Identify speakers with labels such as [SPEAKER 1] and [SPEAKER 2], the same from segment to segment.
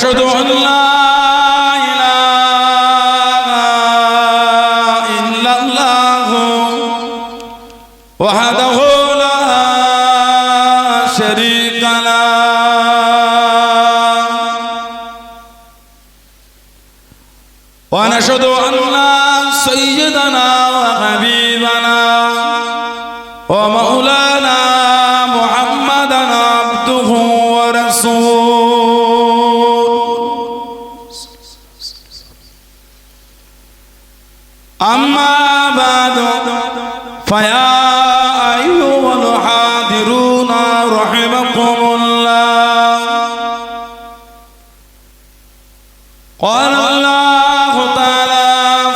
[SPEAKER 1] ونشهد أن لا إله إلا الله وحده لا شريك له ونشهد أن سيدنا وحبيبنا ومولانا محمدا عبده ورسوله أما بعد فيا أيها الحاضرون رحمكم الله قال الله تعالى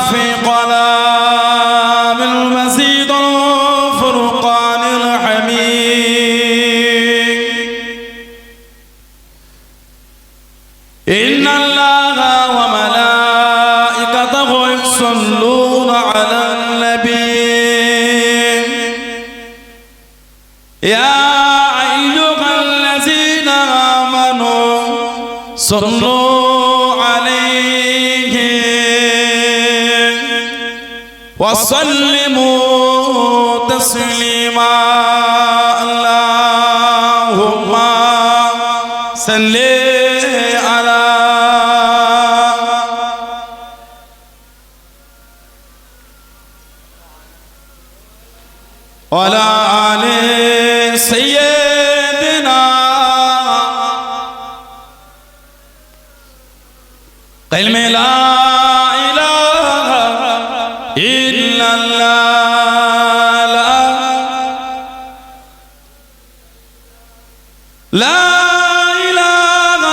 [SPEAKER 1] في كلام المزيد الفرقان الحميد إن الله وملائكته يصلون على النبي يا أيها الذين آمنوا صلوا عليه وسلموا تسليما اللهم صل على وعلى آل سيدنا قلم لا إله إلا الله لا إله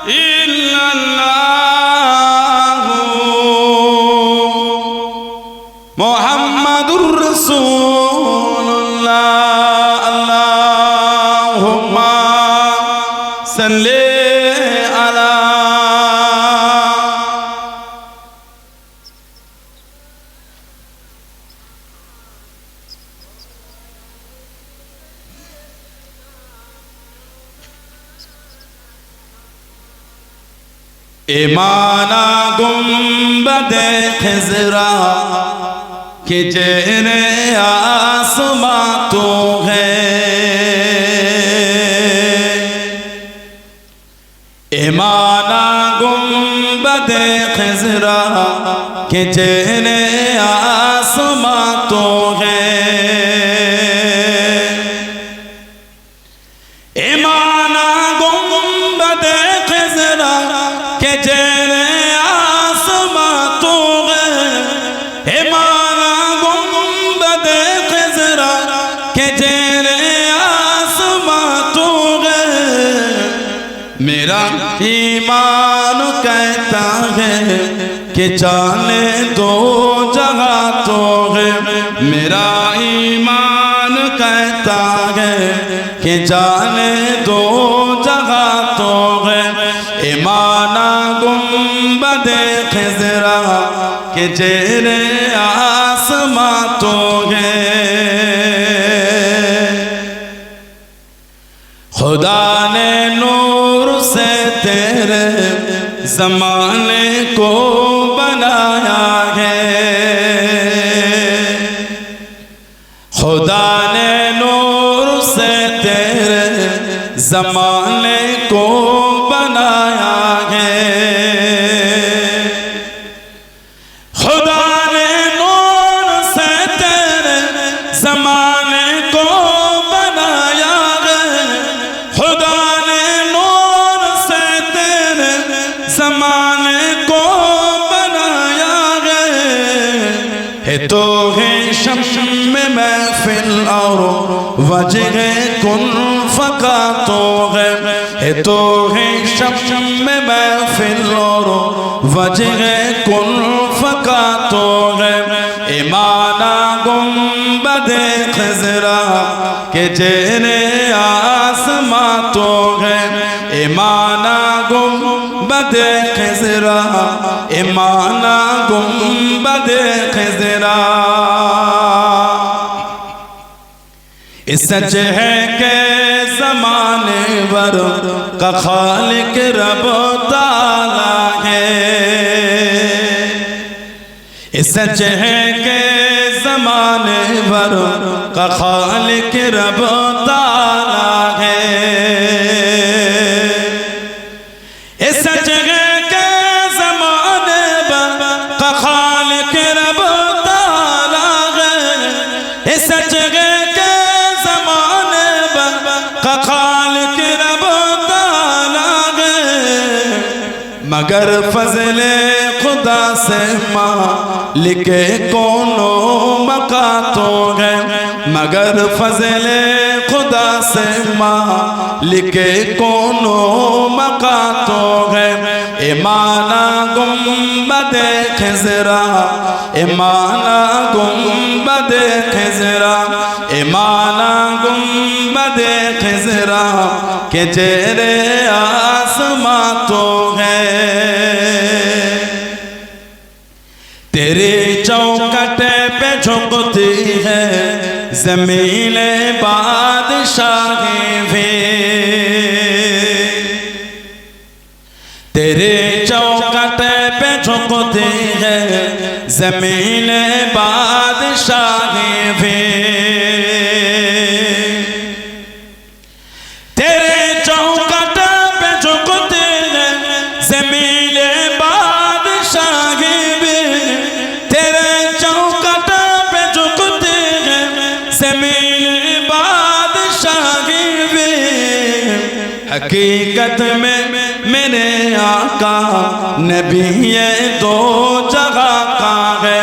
[SPEAKER 1] إلا الله محمد رسول الله اللهم صل على ایمانا گنبد خضرا کہ چہرے آسماں تو ہے ایمانا گنبد خضرا کہ چہرے آسماں تو ہے ایمانا گنبد خضرا کہ چہرے آسماں تو ہے ایمانا گنبد خضرا کہ چہرے آسماں تو ہے میرا ایمان کہتا ہے کہ جانے دو جگہ تو ہے میرا ایمان کہتا ہے کہ جانے دو جگہ تو ہے ایمانا گنبد خضرا کہ چہرے آسماں تو ہے خدا نے نور سے تیرے زمانے کو بنایا ہے خدا نے نور سے تیرے زمانے کو بنایا ہے خدا نے نور سے تیرے زمانے کو بنایا ہے خدا نے نور سے تیرے زمانے کو بنایا ہے تو ہے شمس میں محفل اور وجہ کن فقا تو ہے تو ہے شمس میں محفل اور وجہ کن فقا تو ہے ایمانا گنبد خضرا کہ چہرے آسماں تو ہے ایمانا گنبد خضرا ایمانا گنبد خضرا اس سچ ہے کہ زمانے ور کا خالق رب इस जह के ज़माने भर का खालिक रब ताला है। इस जगह के ज़माने भर का खालिक रब ताला है। इस जगह के ज़माने भर का खालिक रब ताला है। मगर फज़ले खुदा से मालिक कोनो मका तो है। मगर फज़ले खुदा से मालिक कोनो मका तो है। इमाना गुम्बदे खिज़रा, इमाना गुम्बदे खिज़रा, इमाना गुम्बदे खिज़रा के जेरे आसमां तो है। तेरे चौखटे पे झुकती है ज़मीन बादशाहें भी। तेरे चौखटे पे झुकती है ज़मीन बादशाहें भी। तेरे चौखटे पे झुकती है ज़मीन बादशाहें भी। तेरे चौखट पे झुकते हैं ज़मीन बादशाहें भी। हकीकत में मेरे आका नबी ये दो जगह का है।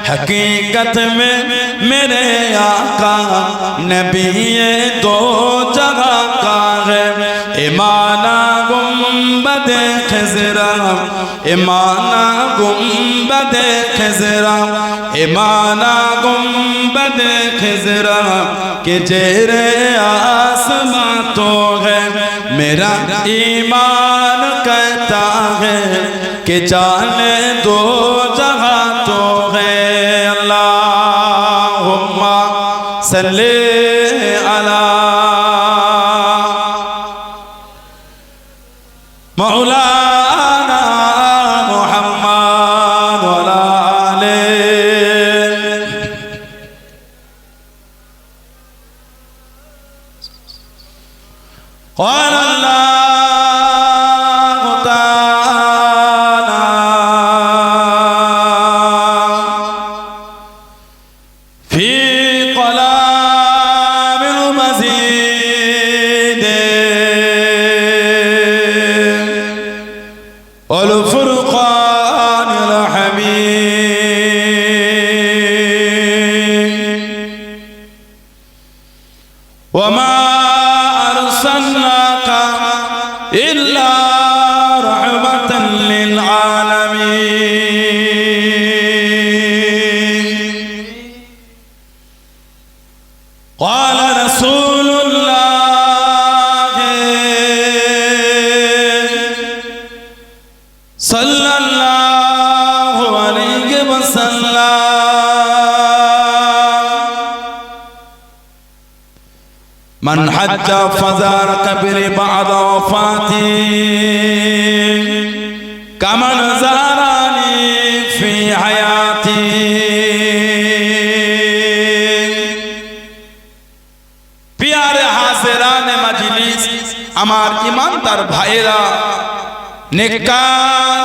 [SPEAKER 1] हकीकत में मेरे आका नबी ये दो जगह का है। इमाना गुम्बदे खिज़रा, इमाना गुम्बदे खिज़रा, इमाना गुम्बदे खिज़रा के जेरे आसमां तो है। मेरा ईमान कहता है कि जाने दो जगह तो है। अल्लाहुम्मा सल्ली अला मौलाना मुहम्मद व आले। क़ाल अल्लाहु तआला फ़ी क़लामिल मज़ीद वल फ़ुरक़ानिल हमीद वमा अरसलनाका इल्ला रहमतन लिल आलमीन। क़ाल रसूलुल्लाह सल्लल्लाहु अलैहि वसल्लम मन हज्जा फज़ार कब्र बाद वफ़ाती कमन ज़ारानी फ़ी हयाती। प्यारे हाज़िराने मजलिस, আমার ईमानदार भाईरा, नेककार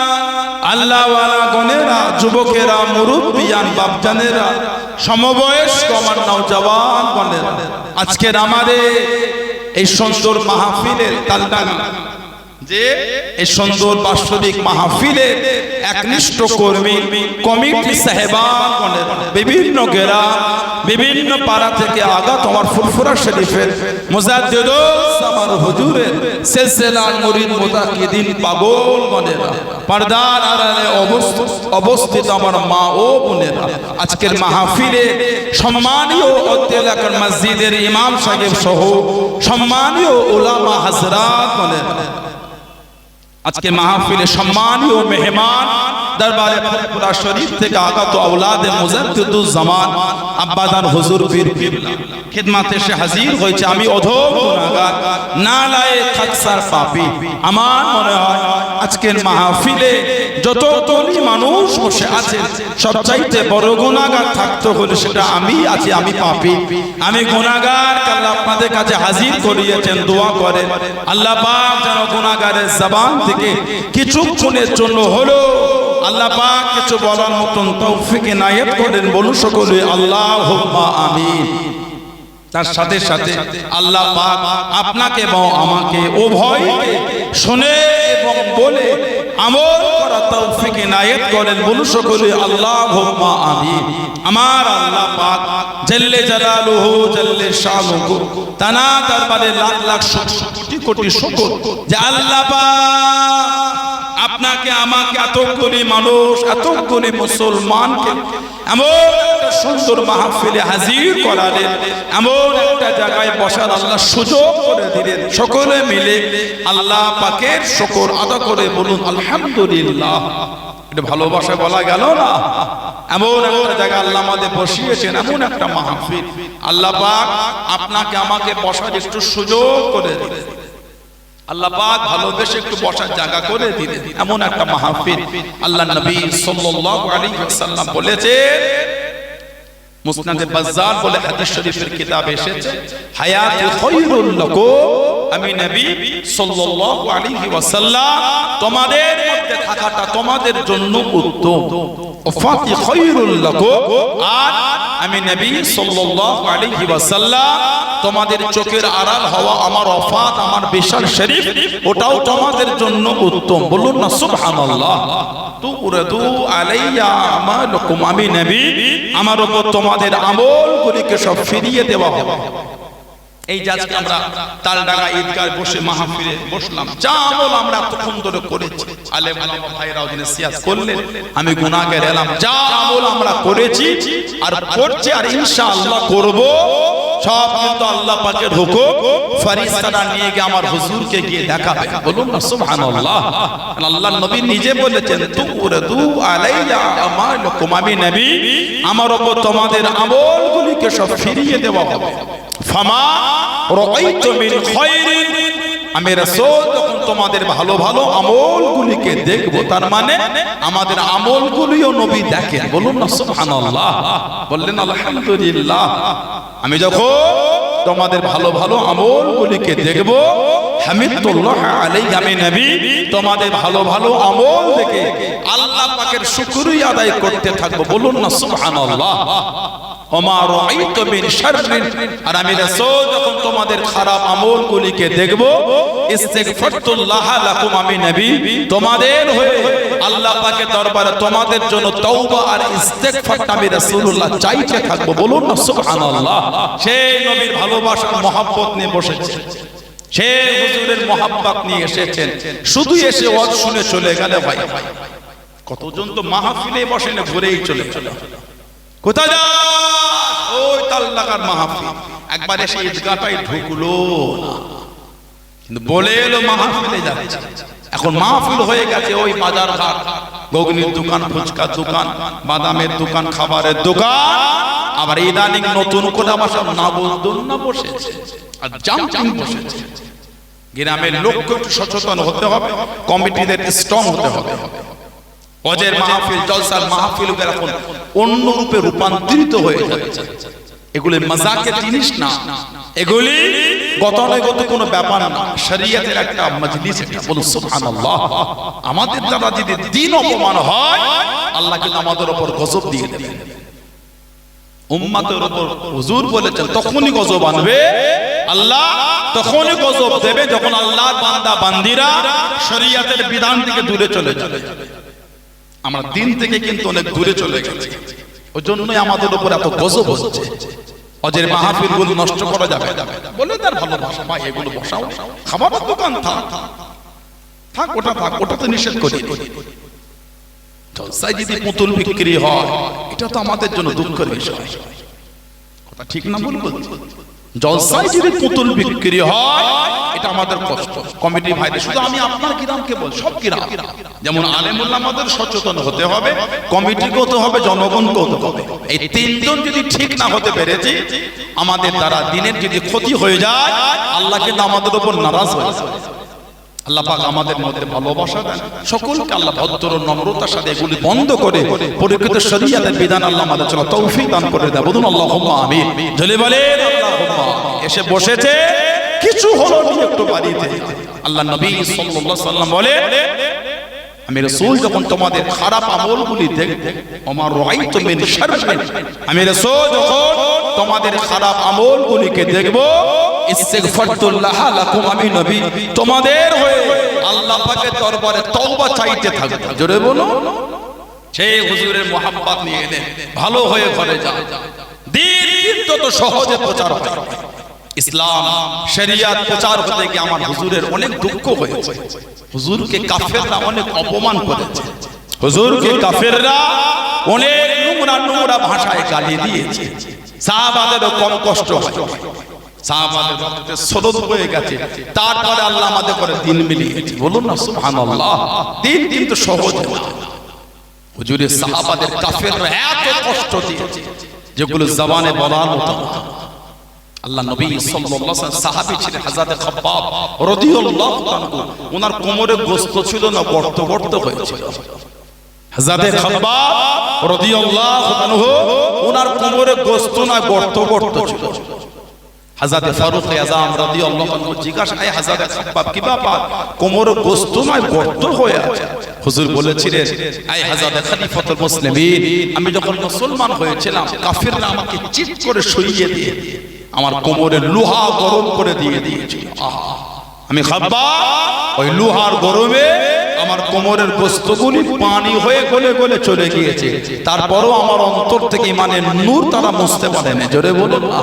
[SPEAKER 1] আল্লাহ ওয়ালা গনেরা, যুবকেরা, মুরব্বিয়ান, বাপজানেরা, সমবয়স্ক আমার নওজওয়ান গনেরা, আজকের আমাদের এই সুন্দর মাহফিলের তালদানা যে এই সুন্দর বাৎসরিক মাহফিলের একনিষ্ঠ কর্মী কমিটি সাহেবান গনেরা, বিভিন্ন গ্রাম বিভিন্ন পাড়া থেকে আগত আমার ফুলফুরা শরীফের মুজাদ্দিদুস আমার হুজুরের সিলসিলার মুরিদ মুতাকিদিন পাগল গনেরা, পর্দার আড়ালে অবস্থিত আমার মা ও বোনেরা, আজকের মাহফিলে সম্মানীয় অত্র এলাকার মসজিদের ইমাম সাহেব সহ সম্মানীয় উলামা হযরত গনেরা, আজকে মাহফিলে সম্মানীয় মেহমান দরবারে ফুরফুরা শরীফ থেকে আগত আওলাদে মুজাদ্দিদুজ জামান আব্বাজান হুজুর পীর কিবলা খিদমতে এসে হাজির হয়েছে। আমি অধম গুনাহগার, নালায়েক, খাকসার, পাপী। আমার মনে হয় আজকের মাহফিলে যত তলি মানুষ বসে আছে সবচাইতে বড় গুনাহগার থাকতে হলে সেটা আমি আছি। আমি পাপী, আমি গুনাহগার। আল্লাহ আপনাদের কাছে হাজির করিয়েছেন, দোয়া করে আল্লাহ পাক যেন গুনাহগারের জবান থেকে কিছুক্ষণের জন্য হলো আল্লাহ পাক কিছু বলার মতন তৌফিক ইনায়েত করেন। বলুন সকলে আল্লাহুম্মা আমিন। তার সাথে সাথে আল্লাহ পাক আপনাকে এবং আমাকে উভয়কে শুনে এবং বলে আমল করার তৌফিক ইনায়েত করেন। বলুন সকলে আল্লাহুম্মা আমিন। আমার আল্লাহ পাক জাল্লে জালালুহু জাল্লে শানুহু তানা দরবারে লাখ লাখ কোটি কোটি শুকর যে আল্লাহ পাক আপনাকে আমাকে এতগুলি মানুষ এতগুলি মুসলমানকে এমন একটা সুন্দর মাহফিলে হাজির করালেন, এমন একটা জায়গায় বসার আল্লাহ সুযোগ করে দিলেন। সকলে মিলে আল্লাহ পাকের শুকর আদা করে বলুন আলহামদুলিল্লাহ। এটা ভালোবাসা বলা গেল না? এমন একটা জায়গা আল্লাহ আমাদের বসিয়েছেন, এমন একটা মাহফিল আল্লাহ পাক আপনাকে আমাকে বসার একটু সুযোগ করে দিলেন। আল্লাহ পাক ভালোবেসে একটু বসার জায়গা করে দিলেন, এমন একটা মাহফিল। আল্লাহ নবী সাল্লাল্লাহু আলাইহি ওয়াসাল্লাম বলেছেন, মুসনাদে বাজ্জার বলে হাদিস শরীফের কিতাবে এসেছে, হায়াতু খায়রুল লাকুম। আমি নবী সাল্লাল্লাহু আলাইহি ওয়াসাল্লাম তোমাদের মধ্যে থাকাটা তোমাদের জন্য উত্তম। ওয়াফাতি খায়রুল লাকুম। আর আমি নবী সাল্লাল্লাহু আলাইহি ওয়াসাল্লাম তোমাদের চোখের আড়াল হওয়া আমার ওয়াফাত, আমার বিশাল শরীফ, ওটাও তোমাদের জন্য উত্তম। বলুন না সুবহানাল্লাহ। তুরদু আলাইয়া আমালুকুম। আমি নবী আমার উপর তোমাদের আমলগুলিকে সব ফিরিয়ে দেওয়া হবে। এই যে আজকে আমরা তালডাঙ্গা ঈদগাহ বসে মাহফিলে বসলাম, যা আমল আমরা এতক্ষণ ধরে করেছি, আলেম আলেমা ভাইরাও যিনি সিয়াজ করলেন, আমি গুনাহগার এলাম, যা আমল আমরা করেছি আর করছি আর ইনশাআল্লাহ করব, সব কিন্তু আল্লাহ পাকের হুকুম। ফেরেশতারা নিয়ে গিয়ে আমার হুজুরকে গিয়ে দেখাবে। বলুন না সুবহানাল্লাহ। আল্লাহর নবী নিজে বলেছেন, তুরদু আলাইয়া আমালুকুম। আমি নবী আমার উপর তোমাদের আমলগুলিকে সব ফিরিয়ে দেওয়া হবে। ফামা রাআইতু মিন খায়রিন। আমি রাসূল যখন তোমাদের ভালো ভালো আমলগুলিকে দেখব, তার মানে আমাদের আমলগুলিও নবী দেখেন। বলুন না সুবহানাল্লাহ। বললেন আলহামদুলিল্লাহ। আমি যখন তোমাদের ভালো ভালো আমলগুলিকে দেখব, হামিদুল্লাহ আলাইহি। আমি নবী তোমাদের ভালো ভালো আমল দেখে আল্লাহ পাকের শুকরিয়া আদায় করতে থাকবো। বলুন না সুবহানাল্লাহ। ওমা রাআইতু মিন শাররিন। আর আমি রাসূল যখন তোমাদের খারাপ আমলগুলিকে দেখব, ইস্তিগফারতুল্লাহ লাকুম। আমি নবী তোমাদের হয়ে আল্লাহ পাকের দরবারে তোমাদের জন্য তওবা আর ইস্তিগফারটা আমি রাসূলুল্লাহ চাইতে থাকবো। বলুন না সুবহানাল্লাহ। সেই নবীর ভালোবাসা মহব্বত নিয়ে বসেছে, সেই হুজুরের মহব্বত নিয়ে এসেছেন। শুধু এসে ওয়াজ শুনে চলে গেলে ভাই, কতজন তো মাহফিলে বসে না, ঘুরেই চলে চলে। কোথায় যা? ওই তালডাঙ্গার মাহফিল। একবার এসে ঈদগাহটাই ঢুকলো না, কিন্তু বলে এলো মাহফিলে যাচ্ছে। এখন মাহফিল হয়ে গেছে ওই বাজার ঘাট, ঘুগনির দোকান, ফুচকার দোকান, বাদামের দোকান, খাবারের দোকান। আবার ইদানিং নতুন করে আবার সব না বসেছে আর জাম্পিং বসেছে। গ্রামের লোককে একটু সচেতন হতে হবে, কমিটিদের স্ট্রং হতে হবে। ওয়াজের মাহফিল, জলসার মাহফিল এখন অন্য রূপে রূপান্তরিত হয়ে যাচ্ছে। এগুলি মজাকের জিনিস না, এগুলি গতানুগত কোনো ব্যাপার না, শরীয়তের একটা মজলিস। বলুন সুবহানাল্লাহ। আমাদের দ্বারা যদি দ্বীন অপমান হয়, আল্লাহ কিন্তু আমাদের উপর গজব দিয়ে দেবেন। উম্মতের উপর হুজুর বলেছেন তখনই গজব আনবে আল্লাহ, তখনই গজব দেবে যখন আল্লাহর বান্দা বান্দিরা শরীয়তের বিধান থেকে দূরে চলে যাবে। আমরা দিন থেকে কিন্তু অনেক দূরে চলে গেছি, ওই জন্যই আমাদের উপর এত গজব হচ্ছে। অজের মাহফিল গুলো নষ্ট করা যাবে বলে তার ভালোবাসা, ভাই এগুলো বসাও, খাবারের দোকান থাক থাক, ওটা থাক, ওটা তো নিষেধ করি। জলসায় যদি পুতুল বিক্রি হয়, এটা তো আমাদের জন্য দুঃখের বিষয়। কথা ঠিক না বলবো? জলসায় যদি পুতুল বিক্রি হয় এটা আমাদের কষ্ট। কমিটি ভাইদের শুধু আমি আপনার গ্রামকে বল, সব গ্রাম যেমন আলেমুল্লাহ আমাদের সচেতন হতে হবে, কমিটিকে হতে হবে, জনগণকে হতে হবে। এই তিনজন যদি ঠিক না হতে পেরেছি আমাদের দ্বারা দিনের যদি ক্ষতি হয়ে যায় আল্লাহ কিন্তু আমাদের উপর নারাজ হয়ে যায়। আল্লাহ পাক আমাদের মধ্যে ভালোবাসা দেন, সকলকে আল্লাহ ভদ্র নম্রতার সাথে এগুলি বন্ধ করে পরিকৃত শরীয়তের বিধান আল্লাহ আমাদের জন্য তৌফিক দান করে দেয়। বলুন আল্লাহুম্মা আমিন। জলে বলেন আল্লাহুম্মা আমিন। এসে বসেছে কিছু হলো নি একটু বাড়িতে। আল্লাহ নবী সাল্লাল্লাহু আলাইহি ওয়াসাল্লাম বলে আমি রাসূল যখন তোমাদের খারাপ আমলগুলি দেখব, ওমা রাআইতু মিন শাররিন, আমি রাসূল যখন তোমাদের খারাপ আমলগুলিকে দেখব, ইস্তিগফারতুল্লাহ লাকুম, আমি নবী তোমাদের হয়ে আল্লাহ পাকের দরবারে তওবা চাইতে থাকব। জোরে বলো, সেই হুজুরের মোহাব্বত নিয়ে এলেন, ভালো হয়ে ঘরে যাও। দিন তত সহজে প্রচার হয়, ইসলাম শরিয়াত প্রচার হতে গিয়ে আমার হুজুরের অনেক দুঃখ হয়েছে। হুজুরকে কাফেররা অনেক অপমান করেছে, হুজুরকে কাফেররা অনেক নোংরা নোংরা ভাষায় গালি দিয়েছে। সাহাবাদেরও কম কষ্ট হয়, সাহাবাদের রক্তে সলদ হয়ে গেছে, তারপরে আল্লাহ আমাদের করে দিন মিলিয়েছে। বলুন না সুবহানাল্লাহ। দিন কিন্তু সহজ না। হুজুরের সাহাবাদের কাফেররা এত কষ্ট দিয়েছে যেগুলো জবানে বলার মতো না। আল্লাহ নবী সাল্লাল্লাহু আলাইহি ওয়াসাল্লাম সাহাবী ছিলেন হযরত খাব্বাব রাদিয়াল্লাহু আনহু, ওনার কোমরে গোশত ছিল না, গর্ত গর্ত হয়েছিল। হযরত খাব্বাব রাদিয়াল্লাহু আনহু ওনার কোমরে গোশত না, গর্ত গর্ত ছিল। হযরত ফারুক আযম রাদিয়াল্লাহু আনহু জিজ্ঞাসা করে হযরত খাব্বাব কি ব্যাপার, কোমরে গোশত না গর্ত হয়ে আছে? হুজুর বলেছিলেন আই হযরত খলিফাতুল মুসলিমিন, আমি যখন মুসলমান হয়েছিলাম কাফিররা আমাকে চিৎ করে শুইয়ে দিয়ে আমার কোমরে লোহা গরম করে দিয়ে দিয়েছিল। আমি খাব্বাব ওই লোহার গরমে আমার কোমরের গোশতগুলি পানি হয়ে গলে গলে চলে গিয়েছে, তারপরও আমার অন্তর থেকে ইমানের নূর তারা মুছতে পারেনি। জোরে বলুন না,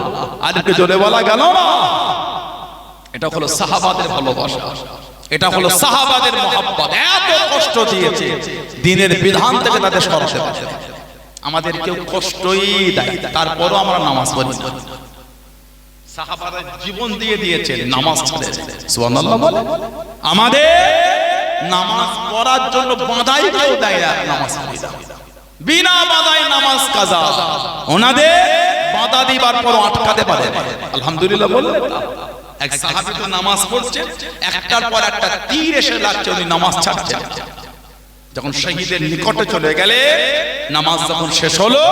[SPEAKER 1] আজকে জোরে বলা গেল না। এটা হলো সাহাবাদের ভালোবাসা, এটা হলো সাহাবাদের মহব্বত। এত কষ্ট দিয়েছে দ্বীনের বিধান থেকে তাদের সরাতে পারে। আমাদের কেউ কষ্টই দেয়, তারপরও আমরা নামাজ পড়ি না। সাহাবারা জীবন দিয়ে দিয়েছেন, নামাজ ছেড়ে সুবহানাল্লাহ বলে। আমাদের নামাজ পড়ার জন্য বাঁধাই কেউ দেয় না, নামাজ পড়ি না, বিনা বাঁধায় নামাজ কাজা। ওনাদের বাঁধা দিবার পর আটকাতে পারে। আলহামদুলিল্লাহ বললে। এক সাহাবী তো নামাজ পড়ছেন, একটার পর একটা তীর এসে লাগছে, উনি নামাজ ছাড়ছেন। যখন শহীদের নিকটে চলে গেলে নামাজ যখন শেষ হলো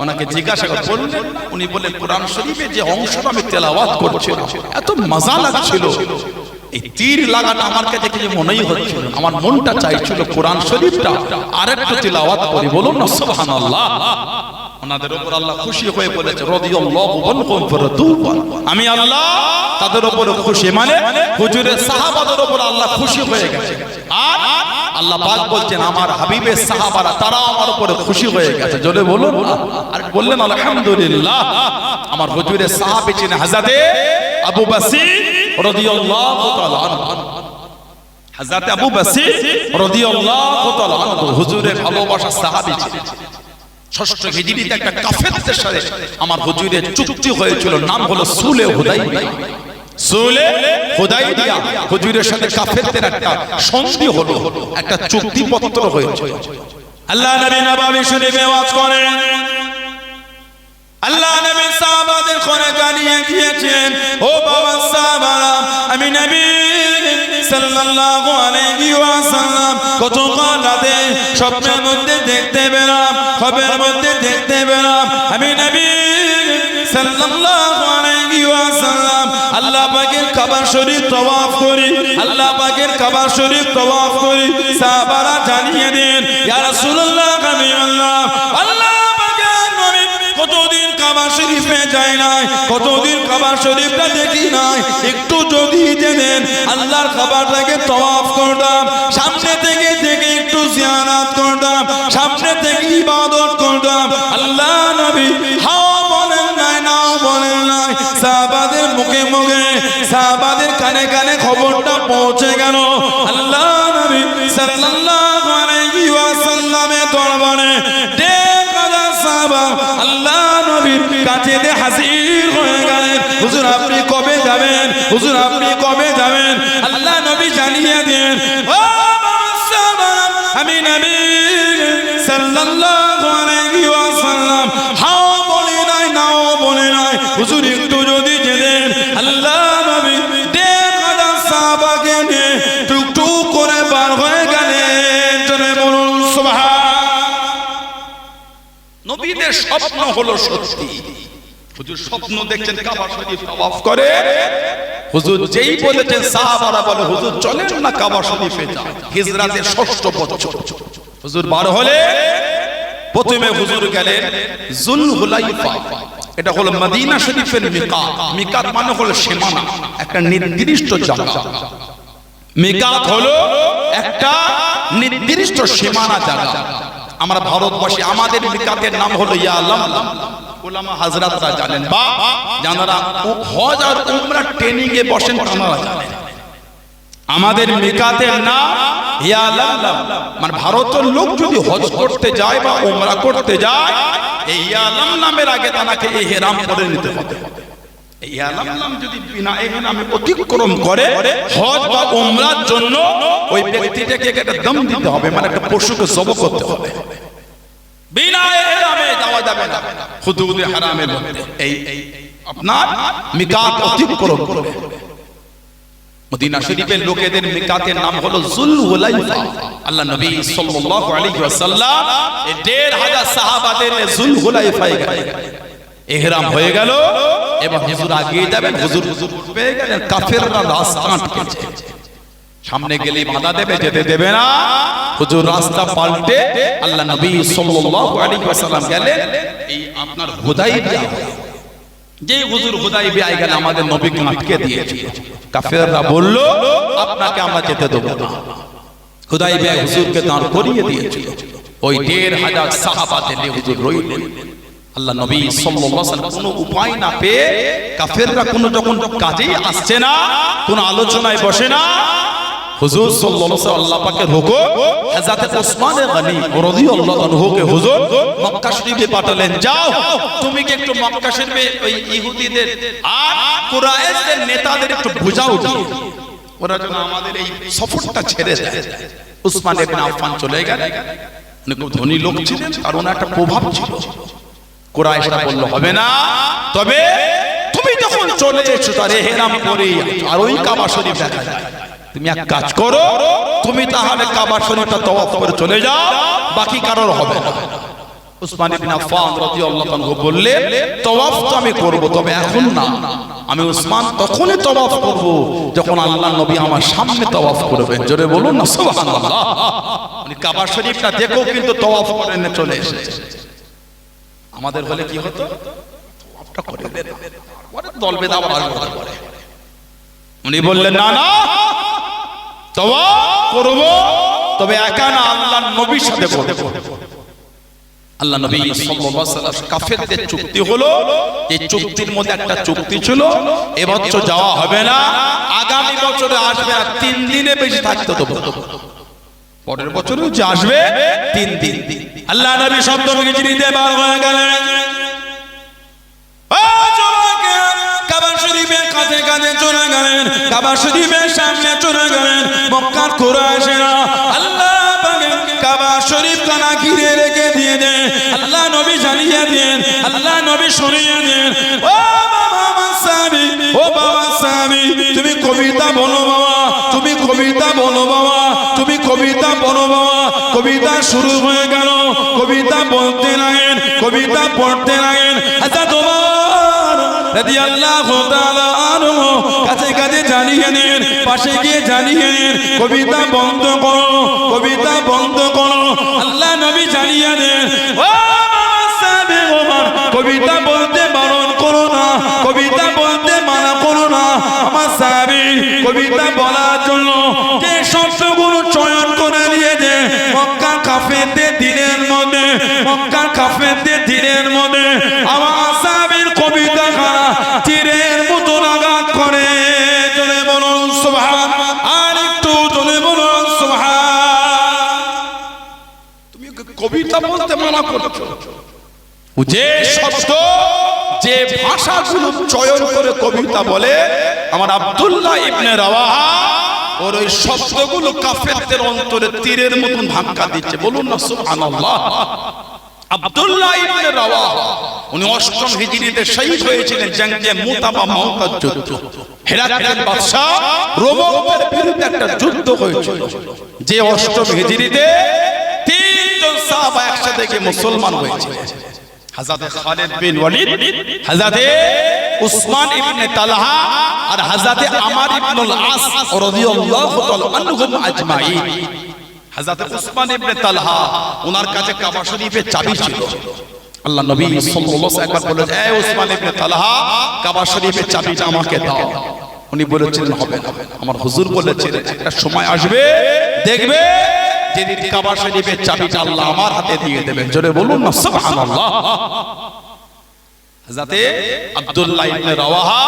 [SPEAKER 1] ওনাকে জিজ্ঞাসা করলেন, উনি বললেন কোরআন শরীফে যে অংশটা আমি তেলাওয়াত করছিলাম এত মজা লাগছিল, এই তীর লাগাটা আমার কাছে কিছু মনেই হচ্ছিল, আমার মনটা চাইছিল কোরআন শরীফটা আরেকটু তেলাওয়াত করি। বলুন না সুবহানাল্লাহ। ওনাদের উপর আল্লাহ খুশি হয়ে বলেছে রাদিয়াল্লাহু আনহুম ফারাদুহু, আমি আল্লাহ তাদের উপর খুশি, মানে হুজুরের সাহাবাদের উপর আল্লাহ খুশি হয়ে গেছে। আর আল্লাহ পাক বলছেন আমার হাবিবের সাহাবারা তারা আমার উপরে খুশি হয়ে গেছে। জোরে বলুন না। আর বললেন আলহামদুলিল্লাহ। আমার হুজুরের সাহাবী ছিলেন হযরত আবু বসির রাদিয়াল্লাহু তাআলা আনহু। হযরত আবু বসির রাদিয়াল্লাহু তাআলা আনহু হুজুরের ভালোবাসার সাহাবী ছিলেন। ষষ্ঠ হিজরিতে একটা কাফেরদের সাথে আমার হুজুরের চুক্তি হয়েছিল, নাম হলো সুলে হুদাইবিয়া। সুলে হুদাইবিয়া, হুজুরের সাথে কাফেরদের একটা সন্ধি হলো, একটা চুক্তিপত্র হয়েছিল। আল্লাহ নবী নববী শরীফে ওয়াজ করেন, আল্লাহ নবী সাহাবাদের করে জানিয়ে দিয়েছেন, ও বাবা সাহাবারা, আমি নবী সাল্লাল্লাহু আলাইহি ওয়াসাল্লাম গতকাল রাতে স্বপ্নের মধ্যে দেখতে পেলাম, খবরের মধ্যে দেখতে পেলাম, আমি নবী সাল্লাল্লাহু আলাইহি ওয়াসাল্লাম আল্লাহ পাকের কাবা শরীফ তওয়াফ করি, আল্লাহ পাকের কাবা শরীফ তওয়াফ করি। সাহাবারা জানিয়ে দেন, ইয়া রাসূলুল্লাহ, আমি আল্লাহ পাকের নবী কতদিন কাবা শরীফে যাই নাই, কতদিন কাবা শরীফটা দেখি নাই, একটু যদি জেনেন আল্লাহর কাবাটাকে তওয়াফ করতাম, সামনে থেকে থেকে একটু জিয়ারত করতাম, সামনে থেকে ইবাদত করতাম। আল্লাহ নবী হাও বলেন নাই, নাও বলেন নাই। সাহাবাদের মুখে মুখে, সাহাবাদের কানে কানে খবরটা পৌঁছে গেল। আল্লাহ নবী সাল্লাল্লাহু আলাইহি ওয়াসাল্লামের দরবারে আল্লাহ নবীর কাছে হাজির হয়ে গেলেন। হুজুর আপনি কবে যাবেন? আল্লাহ নবী জানিয়ে দেন, ও আমি নবী সাল্লাল্লাহু আলাইহি ওয়াসাল্লাম হাও বলে নাই নাও বলে নাই, হুজুর একটু যদি যেতেন। আল্লাহ নবী 1,500 সাহাবাকে নিয়ে টুকটুক করে বার হয়ে গেলেন। জোরে বলুন সুবহান। নবীদের স্বপ্ন হলো সত্যি। হুজুর স্বপ্ন দেখছেন কাবা শরীফ তাওয়াফ করে। হুজুর যেই বলেছেন সাহাবারা বলে হুজুর চলেন না কাবা শরীফে যান। হিজরাতের 6ষ্ঠ বছর হুজুর বার হলে প্রথমে হুজুর গেলেন যুলহুলাইফা। এটা হলো মদিনা শরীফের মিকাত। মিকাত মানে হলো সীমানা, একটা নির্দিষ্ট জায়গা। মিকাত হলো একটা নির্দিষ্ট সীমানা জায়গা। আমরা ভারতবাসী, আমাদের মিকাতের নাম হলো ইয়ালাম। উলামা হাজরাতরা জানেন, বা যারা হজ আর উমরা ট্রেনিং এ বসেন তারা জানেন আমাদের মিকাতের নাম ইয়ালাম। মানে ভারতের লোক যদি হজ করতে যায় বা উমরা করতে যায়, এই ইয়ালাম নামের আগে তাকে ইহরাম করে নিতে হবে। এই ইয়ালাম নাম যদি বিনা ইহরামে অতিক্রম করে হজ বা উমরার জন্য ওই ব্যক্তিটাকে একটা দম দিতে হবে, মানে একটা পশুকে জবাই করতে হবে। বিনা ইহরামে যাওয়া যাবে না হুদুদে হারামের মধ্যে। এই আপনার মিকাত অতিক্রম করবে। মদিনা শরীফের লোকেদের মিকাতের নাম হলো যুলহুলাইফা। আল্লাহ নবী সাল্লাল্লাহু আলাইহি ওয়াসাল্লাম 1,500 সাহাবাদের যুলহুলাইফায় গেলেন, ইহরাম হয়ে গেল। এবং হুজুর আগিয়ে যাবেন, হুজুর পেয়ে গেলেন কাফেররা রাস্তা আটকেছে, সামনে গেলেই বাধা দেবে, যেতে দেবে না। হুজুর রাস্তা পাল্টে আল্লাহ নবী সাল্লাল্লাহু আলাইহি ওয়াসাল্লাম গেলেন এই আপনার হুদাইবিয়া। যে হুজুর হুদাইবিয়ায় গেলে আমাদের নবীকে আটকে দিয়েছে। কাফেররা বলল আপনাকে আমরা যেতে দেব না। হুদাইবিয়ায় হুজুরকে দাঁড় করিয়ে দিয়েছিল। ওই 1,500 সাহাবাতে নিয়ে হুজুর রইলেন। আল্লাহ নবী সাল্লাল্লাহু আলাইহি ওয়াসাল্লাম কোনো উপায় না পেয়ে, কাফেররা কোনো যখন কাজেই আসছে না, কোনো আলোচনায় বসে না, হুজুর সাল্লাল্লাহু আলাইহি ওয়াসাল্লাম আল্লাহ পাকের হুকুম হযরত ওসমান গনি রাদিয়াল্লাহু আনহুকে হুজুর মক্কা শরীফে পাঠালেন, যাও তুমি কি একটু মক্কা শরীফে ওই ইহুদিদের আর কুরাইশদের নেতাদের একটু বুঝাও দিয়ে ওরা যেন আমাদের এই সফরটা ছেড়ে দেয়। ওসমান ইবনে আফফান চলে গেলেন। উনি খুব ধনী লোক ছিলেন, আর ওনার একটা প্রভাব ছিল। কুরাইশরা বলল হবে না, তবে তুমি যখন চলে এসেছো তার ইহরাম পরেই আর ওই কাবা শরীফ দেখা যায়, তুমি এক কাজ করো, তুমি তাহলে কাবা শরীফটা তাওয়াফ করে চলে যাও, বাকি কারোর হবে না। উসমান ইবনে আফফান রাদিয়াল্লাহু আনহু বললেন, তাওয়াফ তো আমি করব, তবে এখন না। আমি উসমান তখনই তাওয়াফ করব যখন আল্লাহর নবী আমার সামনে তাওয়াফ করবেন। জোরে বলুন না সুবহানাল্লাহ। উনি কাবা শরীফটা দেখো কিন্তু তাওয়াফ করে নিয়ে চলে এসেছে। আমাদের হলে কি হতো? তাওয়াফটা করে দেন, পরে দলবেদ আবার আসবে করে। উনি বললেন না না, তাওয়াফ করব, তবে একা না, আল্লাহর নবীর সাথে করব। আল্লাহ নবী সাল্লাল্লাহু আলাইহি ওয়াসাল্লাম কাফেরদের চুক্তি হলো, এই চুক্তির মধ্যে একটা চুক্তি ছিল, এবছর যাওয়া হবে না, আগামী বছরে আসবে, আর 3 দিনে বেশি থাকতে দেব। পরের বছরে যে আসবে 3 দিন। আল্লাহ নবী শব্দ মিছিল দিতে বার হয়ে গেলেন। কাবা শরীফের কাছে কাছে চলে গেলেন, কাবা শরীফের সামনে চলে গেলেন। মক্কার কুরাইশরা আল্লাহ পাকের কাবা শরীফ কানা ঘিরে রেখে দিয়ে দেন। আল্লাহ নবী জানিয়ে দেন, আল্লাহ নবী শুনিয়ে দেন, ও বাবা সাহাবী, ও বাবা সাহাবী, তুমি কবিতা বলো বাবা, তুমি কবিতা বলো বাবা, তুমি কবিতা বলো বাবা। কবিতা শুরু হয়ে গেল, কবিতা বলতে লাগেন, কবিতা পড়তে লাগেন। আচ্ছা তোমার রাদিয়াল্লাহু তাআলা আনহু কাছে কাছে জানিয়ে নেন, পাশে গিয়ে জানিয়ে নেন, কবিতা বন্ধ করো, কবিতা বন্ধ করো। আল্লাহ নবী জানিয়ে দেন, ও সাহাবী ওমর, কবিতা বলতে বারণ করো না, কবিতা বলতে মানা করো না। আমার সাহাবী কবিতা বলার জন্য যে শব্দগুলো চয়ন করে নিয়েছে, মক্কা কাফেরদের দিনের মধ্যে, মক্কা কাফেরদের দিনের মধ্যে আমার সাহাবীর কবিতা খানা তীরের মতো আঘাত করে। চলে বলুন সুবহান, আর একটু চলে বলুন সুবহান। তুমি কবিতা বলতে মানা করছো, যে শব্দ যে ভাষাগুলো চয়ন করে কবিতা বলে, আমার আব্দুল্লাহ ইবনে রাওয়াহা ওর ওই শব্দগুলো কাফেরদের অন্তরে তীরের মতন ধাক্কা দিচ্ছে। বলুন না সুবহানাল্লাহ। আব্দুল্লাহ ইবনে রাওয়াহা উনি 8ম হিজরিতে শহীদ হয়েছিলেন জঙ্গে মুতা বা মাউতার যুদ্ধ। হেরাক্লির বাদশা রোমকদের বিরুদ্ধে একটা যুদ্ধ হয়েছিল, যে 8ম হিজরিতে 3 জন সাহাবা একসাথে গিয়ে মুসলমান হয়েছে। হযরত খালিদ বিন ওয়ালিদ, হযরত উসমান ইবনে তালহা আর হযরত আমর ইবনুল আস রাদিয়াল্লাহু তাআলা আনহুম আজমাইন। হযরত উসমান ইবনে তালহা ওনার কাছে কাবা শরীফের চাবি ছিল। আল্লাহ নবী সাল্লাল্লাহু আলাইহি ওয়াসাল্লাম বলেন, এই উসমান ইবনে তালহা কাবা শরীফের চাবিটা আমাকে দাও। উনি বলেছিলেন হবে না। আমার হুজুর বলেছিলেন একটা সময় আসবে দেখবে যেদিন কাবা শরীফের চাবিটা আল্লাহ আমার হাতে দিয়ে দেবেন। জোরে বলুন না সুবহানাল্লাহ। হযরত আব্দুল্লাহ ইবনে রাওয়াহা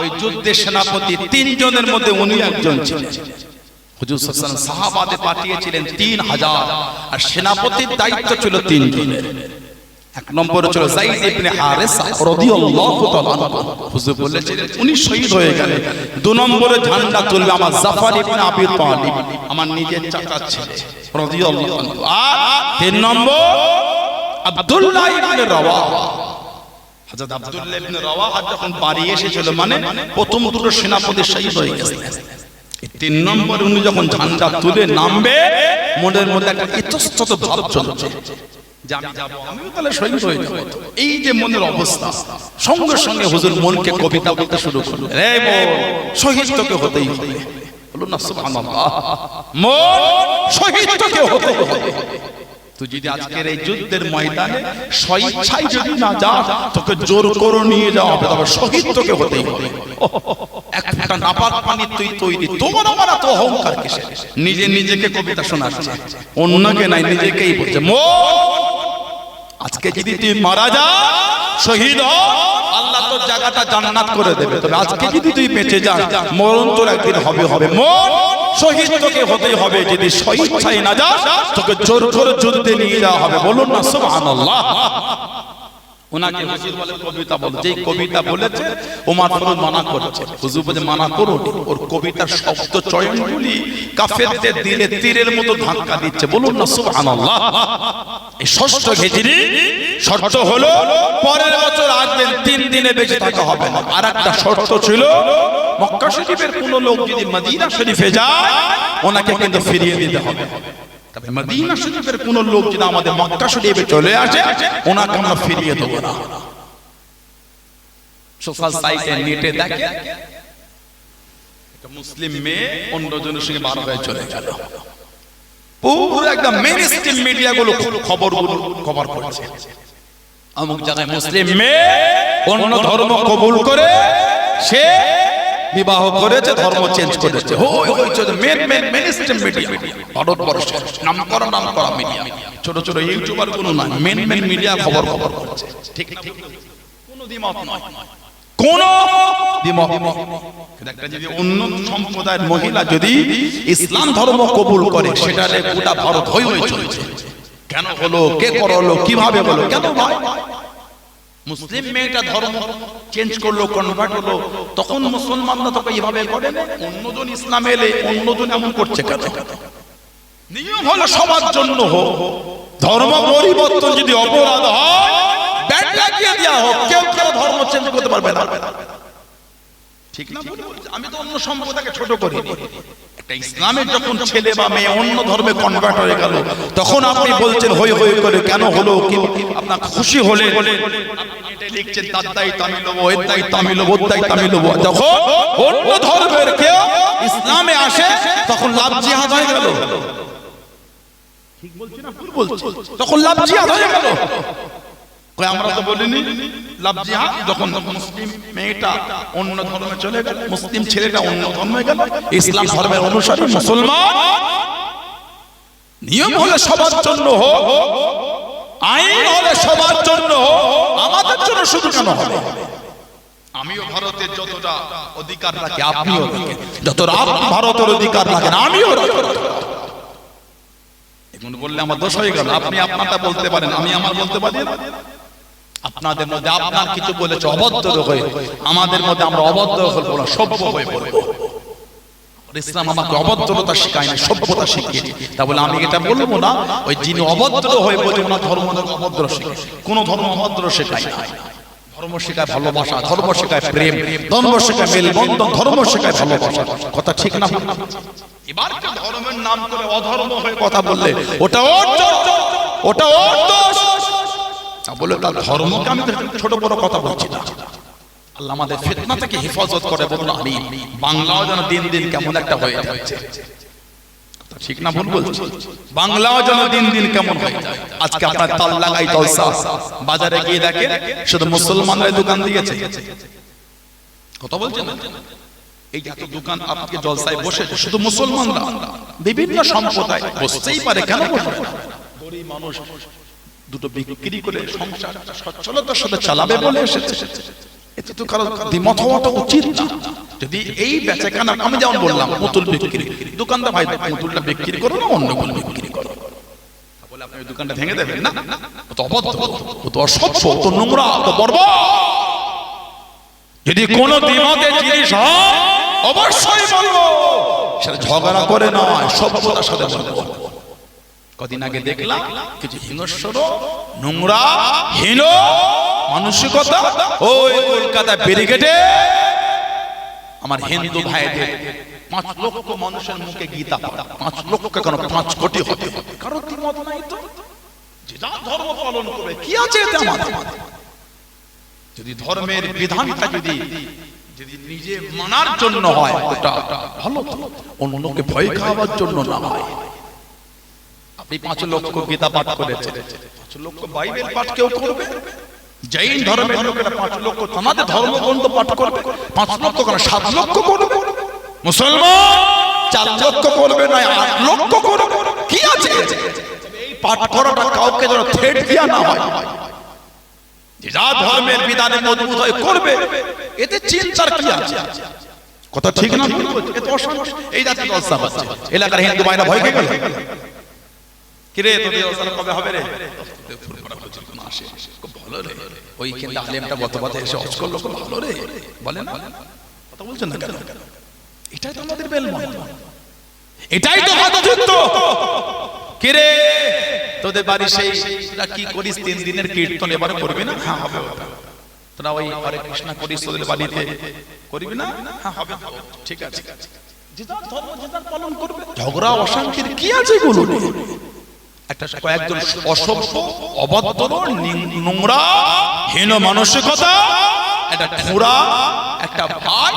[SPEAKER 1] ওই যুদ্ধের সেনাপতি 3 জনের মধ্যে উনি একজন ছিলেন। হুজুর সাল্লাল্লাহু আলাইহি ওয়াসাল্লাম সাহাবাদের পাঠিয়েছিলেন 3000 আর সেনাপতির দায়িত্ব ছিল 3 জনের। 1 নম্বরে ছিল যায়েদ ইবনে হারেসা রাদিয়াল্লাহু তাআলা আনহু। হুজুর বলেছিলেন উনি শহীদ হয়ে গেলেন। 2 নম্বরে ঝান্ডা তুলবে আমার জাফর ইবনে আবি তালিব, আমার নিজের চাচা ছেলে রাদিয়াল্লাহু আনহু। আর 3 নম্বর আব্দুল্লাহ ইবনে রাওয়াহা। হযরত আব্দুল্লাহ ইবনে রাওয়াহা যখন বাড়ি এসেছিল, মানে প্রথম দুটো সেনাপতি শহীদ হয়ে গেছে। 3 নম্বরে উনি যখন ঝান্ডা তুলে নামবে, মনের মধ্যে একটা ইতস্তত ভাব চলছে যে আমি যাব, আমিও তাহলে শহীদ হয়ে যাব। এই যে মনের অবস্থা, সঙ্গে সঙ্গে হুজুর মনকে কবিতা বলতে শুরু করলেন, রে মন শহীদ তোকে হতেই হবে। বলুন না সুবহানাল্লাহ। মন শহীদ তোকে হতেই হবে। তুই যদি আজকের এই যুদ্ধের ময়দানে স্বেচ্ছায় যদি না যাস, তোকে জোর করে নিয়ে যাওয়া হবে, তবে শহীদ তোকে হতেই হবে। একটা নাপাক পানি তুই তৈরি, তোমার আমার তো অহংকার কিসে? নিজে নিজেকে কবিতা শোনাচ্ছে, অন্যকে নাই, নিজেকেই বলছে। আজকে যদি তুই মারা যা, শহীদ হ, আল্লাহ তোর জায়গাটা জান্নাত করে দেবে। তবে আজকে যদি তুই বেঁচে যাস, মরণ তোর একদিন হবে হবে। মন শহীদ তোকে হতেই হবে। যদি স্বেচ্ছায় না যাস, তোকে জোর করে যুদ্ধে নিয়ে যাওয়া হবে। বলুন না সুবহানাল্লাহ। ওনাকে হুজুর বলে কবিতা বল, যেই কবিতা বলেছে ওমর ফারুক মানা করেছে। হুজুর বলে মানা করো, ওর কবিতার শব্দ চয়নগুলি কাফেরদের দিলে তীরের মতো ধাক্কা দিচ্ছে। বলুন না সুবহানাল্লাহ। এই 6ষ্ঠ হিজরি শর্ত হলো পরের বছর আসবেন, 3 দিনে বেঁচে থাকা হবে না। আর একটা শর্ত ছিল মক্কা শরীফের কোন লোক যদি মদিনা শরীফে যায়, ওনাকে কিন্তু ফিরিয়ে দিতে হবে। তবে মদিনা শরীফের কোন লোক যদি আমাদের মক্কা শরীফে চলে আসে, ওনাকে আমরা ফিরিয়ে দেব না। সোশ্যাল সাইটে নেটে দেখে একটা মুসলিম মেয়ে অন্যজনের সঙ্গে বার হয়ে চলে গেল। পুরো একদম মেইনস্ট্রিম মিডিয়াগুলো খবরগুলো কভার করছে, অমুক জায়গায় মুসলিম মেয়ে অন্য ধর্ম কবুল করে সে বিবাহ করেছে, ধর্ম চেঞ্জ করেছে। মেইনস্ট্রিম মিডিয়া, ভারতবর্ষের নামকরা মিডিয়া, ছোট ছোট ইউটিউবার গুলো না, মেন মিডিয়া খবর করছে। ঠিক ঠিক, কোনো দ্বিমত নয়, কোনো দ্বিমত। একটা যদি অন্য সম্প্রদায়ের মহিলা যদি ইসলাম ধর্ম কবুল করে, সেটা গোটা ভারত হই হই চলছে। কেন হলো, কে করলো, কিভাবে হলো, কেন ভাই? মুসলিম মেয়েটা ধর্ম চেঞ্জ করলো, কনভার্ট হলো, তখন মুসলমানরা তোকে এইভাবে করে না। অন্যজন ইসলাম এলে অন্যজন এমন করছে কেন? নিয়ম হলো সবার জন্য হোক, ধর্ম পরিবর্তন যদি অপরাধ হয় ব্যাট লাগিয়ে দেওয়া হোক, কেউ কেউ ধর্ম চেঞ্জ করতে পারবে না। ঠিক না? আমি তো অন্য সম্প্রদায়কে ছোট করি। একটা ইসলামের যখন ছেলে বা মেয়ে অন্য ধর্মে কনভার্ট হয়ে গেল, তখন আপনি বলছেন হই হই করে কেন হলো, কি আপনার খুশি হলে লিখছেন তার দায়িত্ব আমি নেবো, এর দায়িত্ব আমি নেবো, ওর দায়িত্ব আমি নেবো। যখন অন্য ধর্মের কেউ ইসলামে আসে, তখন লাভ জিহাদ হয়ে গেল। ঠিক বলছি না ভুল বলছি? তখন লাভ জিহাদ হয়ে গেল। আমরা তো বলিনি লাভ জিহাদ? যখন মুসলিম মেয়েটা অন্য ধর্মে চলে গেল, মুসলিম ছেলেটা অন্য ধর্মে গেল, ইসলাম ধর্মের অনুসারী মুসলমান। নিয়ম হলে সবার জন্য হোক, আইন হলে সবার জন্য হোক, আমাদের জন্য শুধু কেন হবে? আমিও ভারতের যতটা অধিকার রাখি, আপনিও রাখেন, যতটা আপনি ভারতের অধিকার রাখেন আমিও রাখি। এখন বললে আমার দোষ হয়ে গেল। আপনি আপনারটা বলতে পারেন, আমি আমার বলতে পারি না। আপনাদের মধ্যে আপনার কিছু বলেছে অভদ্র হয়ে, আমাদের মধ্যে আমরা অভদ্র হবো না, সভ্য হয়ে বলবো। ইসলাম আমাকে অভদ্রতা শেখায়নি, সভ্যতা শিখিয়েছে। তা বলে আমি এটা বলবো না ওই যিনি অভদ্র হয়ে বলছে ওনার ধর্ম অভদ্র শেখায়। কোন ধর্ম অভদ্র শেখায় না। ধর্ম শেখায় ভালোবাসা, ধর্ম শেখায় প্রেম, ধর্ম শেখায় মেলবন্ধন, ধর্ম শেখায় ভালোবাসা। কথা ঠিক না? এবার ধর্মের নাম করে অধর্ম হয়ে কথা বললে ওটা ওটা বলে তার ধর্মকে আমি ছোট বড় কথা বলছি না। আল্লাহ আমাদের ফিতনা থেকে হেফাজত করে বলুন আমিন। বাংলাও যেন দিন দিন কেমন একটা হয়ে যাচ্ছে, ঠিক না ভুল বলছি? বাংলাও যেন দিন দিন কেমন হয়ে যায়। আজকে আপনার তাল লাগাই জলসা, বাজারে গিয়ে দেখেন শুধু মুসলমানরাই দোকান দিয়েছে। কথা বলছেন না? এই যত দোকান আপনাকে জলসায় বসেছে শুধু মুসলমানরা, বিভিন্ন সম্প্রদায় বসতেই পারে, কেন বসবে? গরিব মানুষ দুটো বিক্রি করে সংসার সচ্ছলতার সাথে চালাবে বলে এসেছে। এতে তো কারো দ্বিমত হওয়াটা উচিত না। যদি এই বেচাকেনা, আমি যেমন বললাম পুতুল বিক্রি, দোকানদার ভাই পুতুলটা বিক্রি করো না অন্য কোনো বিক্রি করো, বলে আপনি ওই দোকানটা ভেঙে দেবেন না? ও তো অভদ্র, ও তো অসভ্য, ও তো নোংরা, ও তো বর্বর। যদি কোনো দ্বিমতের জিনিস হয় অবশ্যই বলবো, সেটা ঝগড়া করে নয়, সভ্যতার সাথে বলবো। কদিন আগে দেখলাম কিছু হিংস্র নোংরা হীন মানসিকতা ওই কলকাতা ব্যারিকেডে আমার হিন্দু ভাইদের 5 লক্ষ মানুষের মুখে গীতা পড়া, 5 লক্ষ কেন 5 কোটি হতে হবে, কারো দ্বিমত নাই তো, যে যা ধর্ম পালন করবে, কি আছে এতে আমাদের? যদি ধর্মের বিধানটা যদি নিজে মানার জন্য হয় ওটা ভালো, অন্যকে ভয় খাওয়াবার জন্য না হয়। আপনি 5 লক্ষ গীতা পাঠ করেছেন, 5 লক্ষ বাইবেল পাঠ কেউ করবে? জৈন ধর্মের লোকেরা 5 লক্ষ তোমাদের ধর্মগ্রন্থ পাঠ করবে, 5 লক্ষ কেন 7 লক্ষ করবে? মুসলমান 4 লক্ষ করবে না 8 লক্ষ করবে, কি আছে? এই পাঠ করাটা কাউকে যেন থ্রেট দিয়া না হয়। যে যা ধর্মের বিধানে মজবুত হয়ে করবে, এতে চিন্তার কি আছে? কথা ঠিক না? এত অশান্তি এই জাতীয় জলসা হচ্ছে। এলাকার হিন্দু ভাইরা ভয় পেয়ে গেল, কিরে তোদের জলসা কবে হবে রে? খুব ভালো রে, ওই কিন্তু আলেমটা গতবাতে এসে হজ করলো, খুব ভালো রে, বলে না? কথা বলছেন না কেন? এটাই তো আমাদের বেলমন, এটাই তো হাতযুদ্ধ। কিরে তোদের বাড়ি সেই কি করিস 3 দিনের কীর্তন এবারে করবি না? হ্যাঁ হবে। তোরা ওই হরে কৃষ্ণ করিস তোদের বাড়িতে করবি না? হ্যাঁ হবে, ঠিক আছে। যে যার ধর্ম যে যার পালন করবে, ঝগড়া অশান্তির কি আছে বলুন? একটা কয়েকজন অসভ্য অভদ্র নোংরা হীন মানসিকতা একটা খোঁড়া একটা ভাই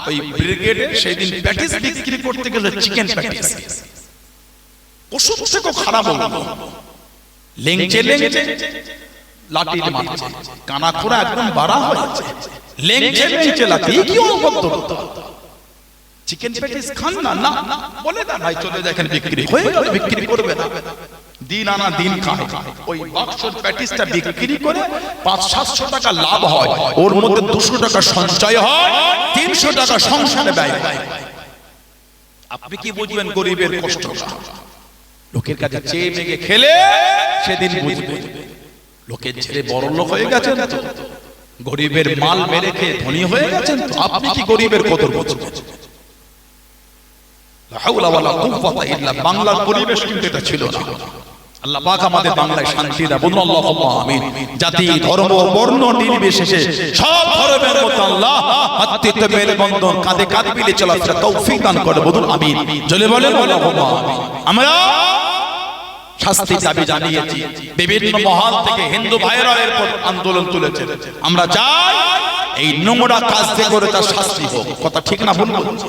[SPEAKER 1] ওই ব্রিগেডে সেদিন প্যাটিস বিক্রি করতে গেল, চিকেন প্যাটিস, ওষুধ থেকে খারাপ হলো, লেংচে লেংচে লাঠি মারছে, কানা খোঁড়া একদম বাড়া হয়েছে, লেংচে লেংচে লাঠি, কি অভদ্রতা! চিকেন প্যাটিস খান না, না বলে না ভাই চলে যায়, এখানে বিক্রি হয়ে গেল, বিক্রি করবে না, দিন আনা দিন খায়। ওই বাক্সর প্যাটিসটা বিক্রি করে 500-700 টাকা লাভ হয়, ওর মধ্যে 200 টাকা সঞ্চয় হয়, 300 টাকা সংসারে ব্যয় হয়। আপনি কি বুঝবেন গরিবের কষ্টটা? লোকের কাছে চেয়ে মেগে খেলে সেদিন বুঝবেন। লোকের ছেলে বড় লোক হয়ে গেছেন তো, গরিবের মাল মেরে খেয়ে ধনী হয়ে গেছেন তো, আপনি কি গরিবের কদর বুঝবেন? লা হাওলা ওয়ালা কুওয়াতা ইল্লা বাংলার পরিবেশ কিন্তু এটা ছিল না। আল্লাহ পাক আমাদের বাংলায় শান্তি দাও, বলুন আল্লাহুম্মা আমিন। জাতি ধর্ম বর্ণ নির্বিশেষে সব ধর্মের মধ্যে আল্লাহ ভাতৃত্ব মেলবন্ধন কাঁধে কাঁধ মিলে চলাফেরা তৌফিক দান করে, বলুন আমিন। জলে বলেন আল্লাহুম্মা আমিন। আমরা শাস্তি দাবি জানিয়েছি, বিভিন্ন মহল থেকে হিন্দু ভাইরা এরপর আন্দোলন তুলেছে। আমরা চাই এই নোংরা কাজ থেকে করে তার শাস্তি হোক। কথা ঠিক না ভুল বলছি?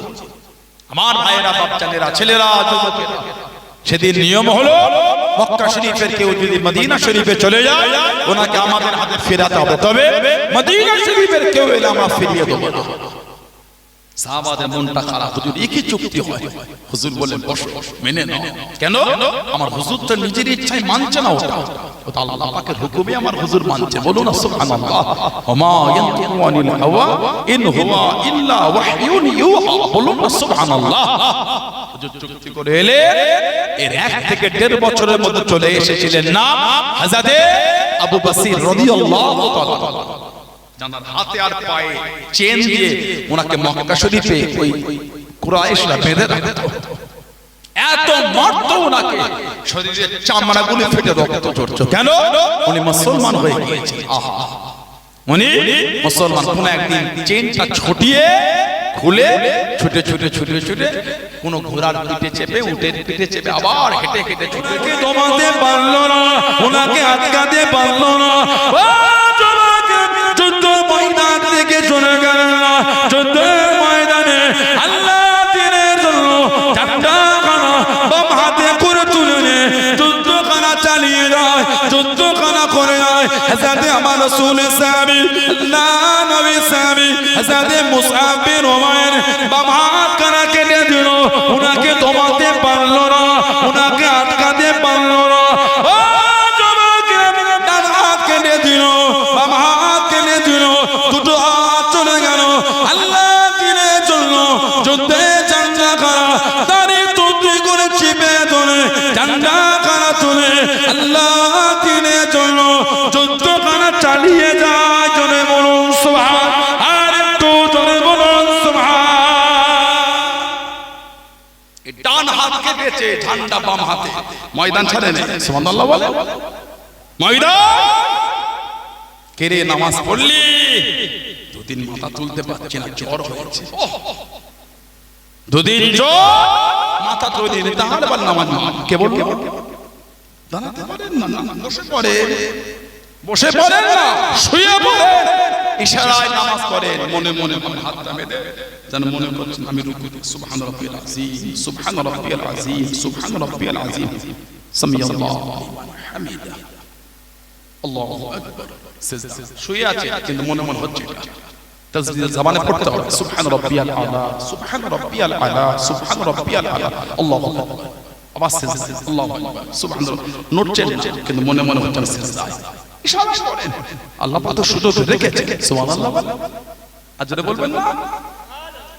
[SPEAKER 1] আমার ভাইয়েরা, বাচ্চারা, ছেলেরা, যুবকেরা, সেদিন নিয়ম হলো মক্কা শরীফের কেউ যদি মদিনা শরীফে চলে যায় ওনাকে আমাদের হাতে ফেরাতে হবে, তবে মদিনা শরীফের কেউ এলে আমরা ফিরিয়ে দেবো না। সাহাবাদের মনটা খারাপ, হুজুর একই চুক্তি হয়। হুজুর বলেন বসো, মেনে নাও। কেন? আমার হুজুর তো নিজের ইচ্ছায় মানছে না, ওটা ওটা আল্লাহ পাকের হুকুমে আমার হুজুর মানছে। বলুন সুবহানাল্লাহ। ওমা ইয়ানতিকু আনিল হাওয়া ইন হুয়া ইল্লা ওয়াহয়ুন ইউহা। বলুন সুবহানাল্লাহ। হুজুর চুক্তি করে এলে এর 1 থেকে 1.5 বছরের মধ্যে চলে এসেছিলেন না হযরতে আবু বসির রাদিয়াল্লাহু তাআলা জানার হাতে আর পায়ে চেন দিয়ে ওনাকে মক্কা শরীফে ওই কুরাইশরা বেঁধে রাখতো। এত মারতো ওনাকে, শরীরের চামড়াগুলো ফেটে রক্ত ঝরছে। কেন? উনি মুসলমান হয়ে গিয়েছেন। উনি মুসলমান। কোন একদিন চেনটা ছটিয়ে খুলে ছুটে ছুটে ছুটে ছুটে কোন ঘোড়ার পিঠে চেপে, উটের পিঠে চেপে আবার হেঁটে হেঁটে ছুটে দমাতে পারলো না, ওনাকে আটকাতে পারলো না। যুদ্ধ ময়দান থেকে চলে গেল না। যুদ্ধের ময়দানে আল্লাহ দ্বীনের জন্য ঝান্ডাখানা বাম হাতে করে তুলে নিয়ে যুদ্ধখানা চালিয়ে যায়, যুদ্ধখানা করে যায়। হযরতে আমার রাসূলের সাহাবী, আল্লাহ নবী সাহাবী হযরতে মুসআব বিন উমাইর বাম হাতখানা কেটে দিল। ওনাকে দমাতে পারলো না, ওনাকে আটকাতে পারলো না। ও যুবকেরা, ডান হাত কেটে দিল, বাম হাত কেটে দিল, দুটো হাত চলে গেল। আল্লাহ দ্বীনের জন্য যুদ্ধে ঝান্ডাখানা দাঁড়ি তুলে করে চিপে ধরে ঝান্ডাখানা তুলে আল্লাহ দ্বীনের জন্য যুদ্ধখানা চালিয়ে যায়। জোরে বলুন সুবহান, আর একটু জোরে বলুন সুবহান। ডান হাত কেটেছে, ঝান্ডা বাম হাতে, ময়দান ছাড়ে নেই। সুবহানাল্লাহ বলে। ময়দান কেড়ে নামাজ পড়লি, দুদিন মাথা তুলতে পারছি না, জ্বর হয়েছে। দুদিন জ্বর, মাথা তুলে নিতে তাহলে বল নামাজ কে বলল? দাঁড়াতে পারেন না, বসে পড়ে, বসে পড়েন না, শুয়ে পড়েন। ইশারায় নামাজ পড়েন, মনে মনে হাতটা বেঁধে যেন মনে করছেন আমি রুকুতে। সুবহান রাব্বিয়াল আযীম, সুবহান রাব্বিয়াল আযীম, সুবহান রাব্বিয়াল আযীম, সামিআল্লাহু লিমান হামিদা, আল্লাহু আকবার। সিজদা শুয়ে আছে কিন্তু মনে মনে হচ্ছে এটা তাসবিহ জবানে পড়তে হবে। সুবহান রাব্বিয়াল আলা, সুবহান রাব্বিয়াল আলা, সুবহান রাব্বিয়াল আলা, আল্লাহু আকবার। আবার সিজদা, আল্লাহু আকবার, সুবহানাল্লাহ। নড়ছেন না কিন্তু মনে মনে হচ্ছে সিজদা। ইশারা করেন, আল্লাহ পাক তো সুযোগ রেখেছে। সুবহানাল্লাহ আজরে বলবেন না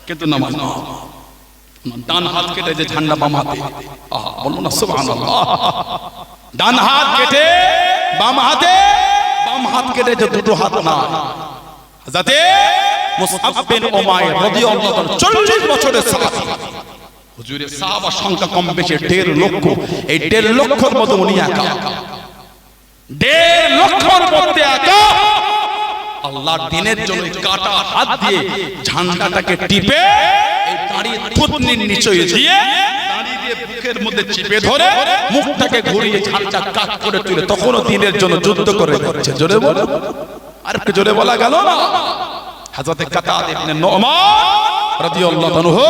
[SPEAKER 1] কিন্তু নামাজ না। ডান হাত কেটে যে ঝান্ডা বাম হাতে, আহা বলুন না সুবহানাল্লাহ। ডান হাত কেটে বাম হাতে, বাম হাত কেটে যে দুটো হাত না। হযরতে মুসআব বিন উমাইর রাদিয়াল্লাহু তাআলা 40 বছরের সাহাবী। হুজুরের সাহাবা সংখ্যা কম বেশি 1.5 লক্ষ। এই 1.5 লক্ষের মধ্যে উনি একা, 1.5 লক্ষের মধ্যে একা আল্লাহর দ্বীনের জন্য কাটা হাত দিয়ে ঝান্ডাটাকে টিপে এই দাঁড়িয়ে থুতনির নিচে দিয়ে দাঁড়িয়ে বুকের মধ্যে চিপে ধরে মুখটাকে ঘুরিয়ে ঝান্ডা কাট করে তুলে তখনও দ্বীনের জন্য যুদ্ধ করে যাচ্ছে। জোরে বলো, আর একটু জোরে বলা গেল না? হযরতে কাতাদা ইবনে নুমান রাদিয়াল্লাহু আনহু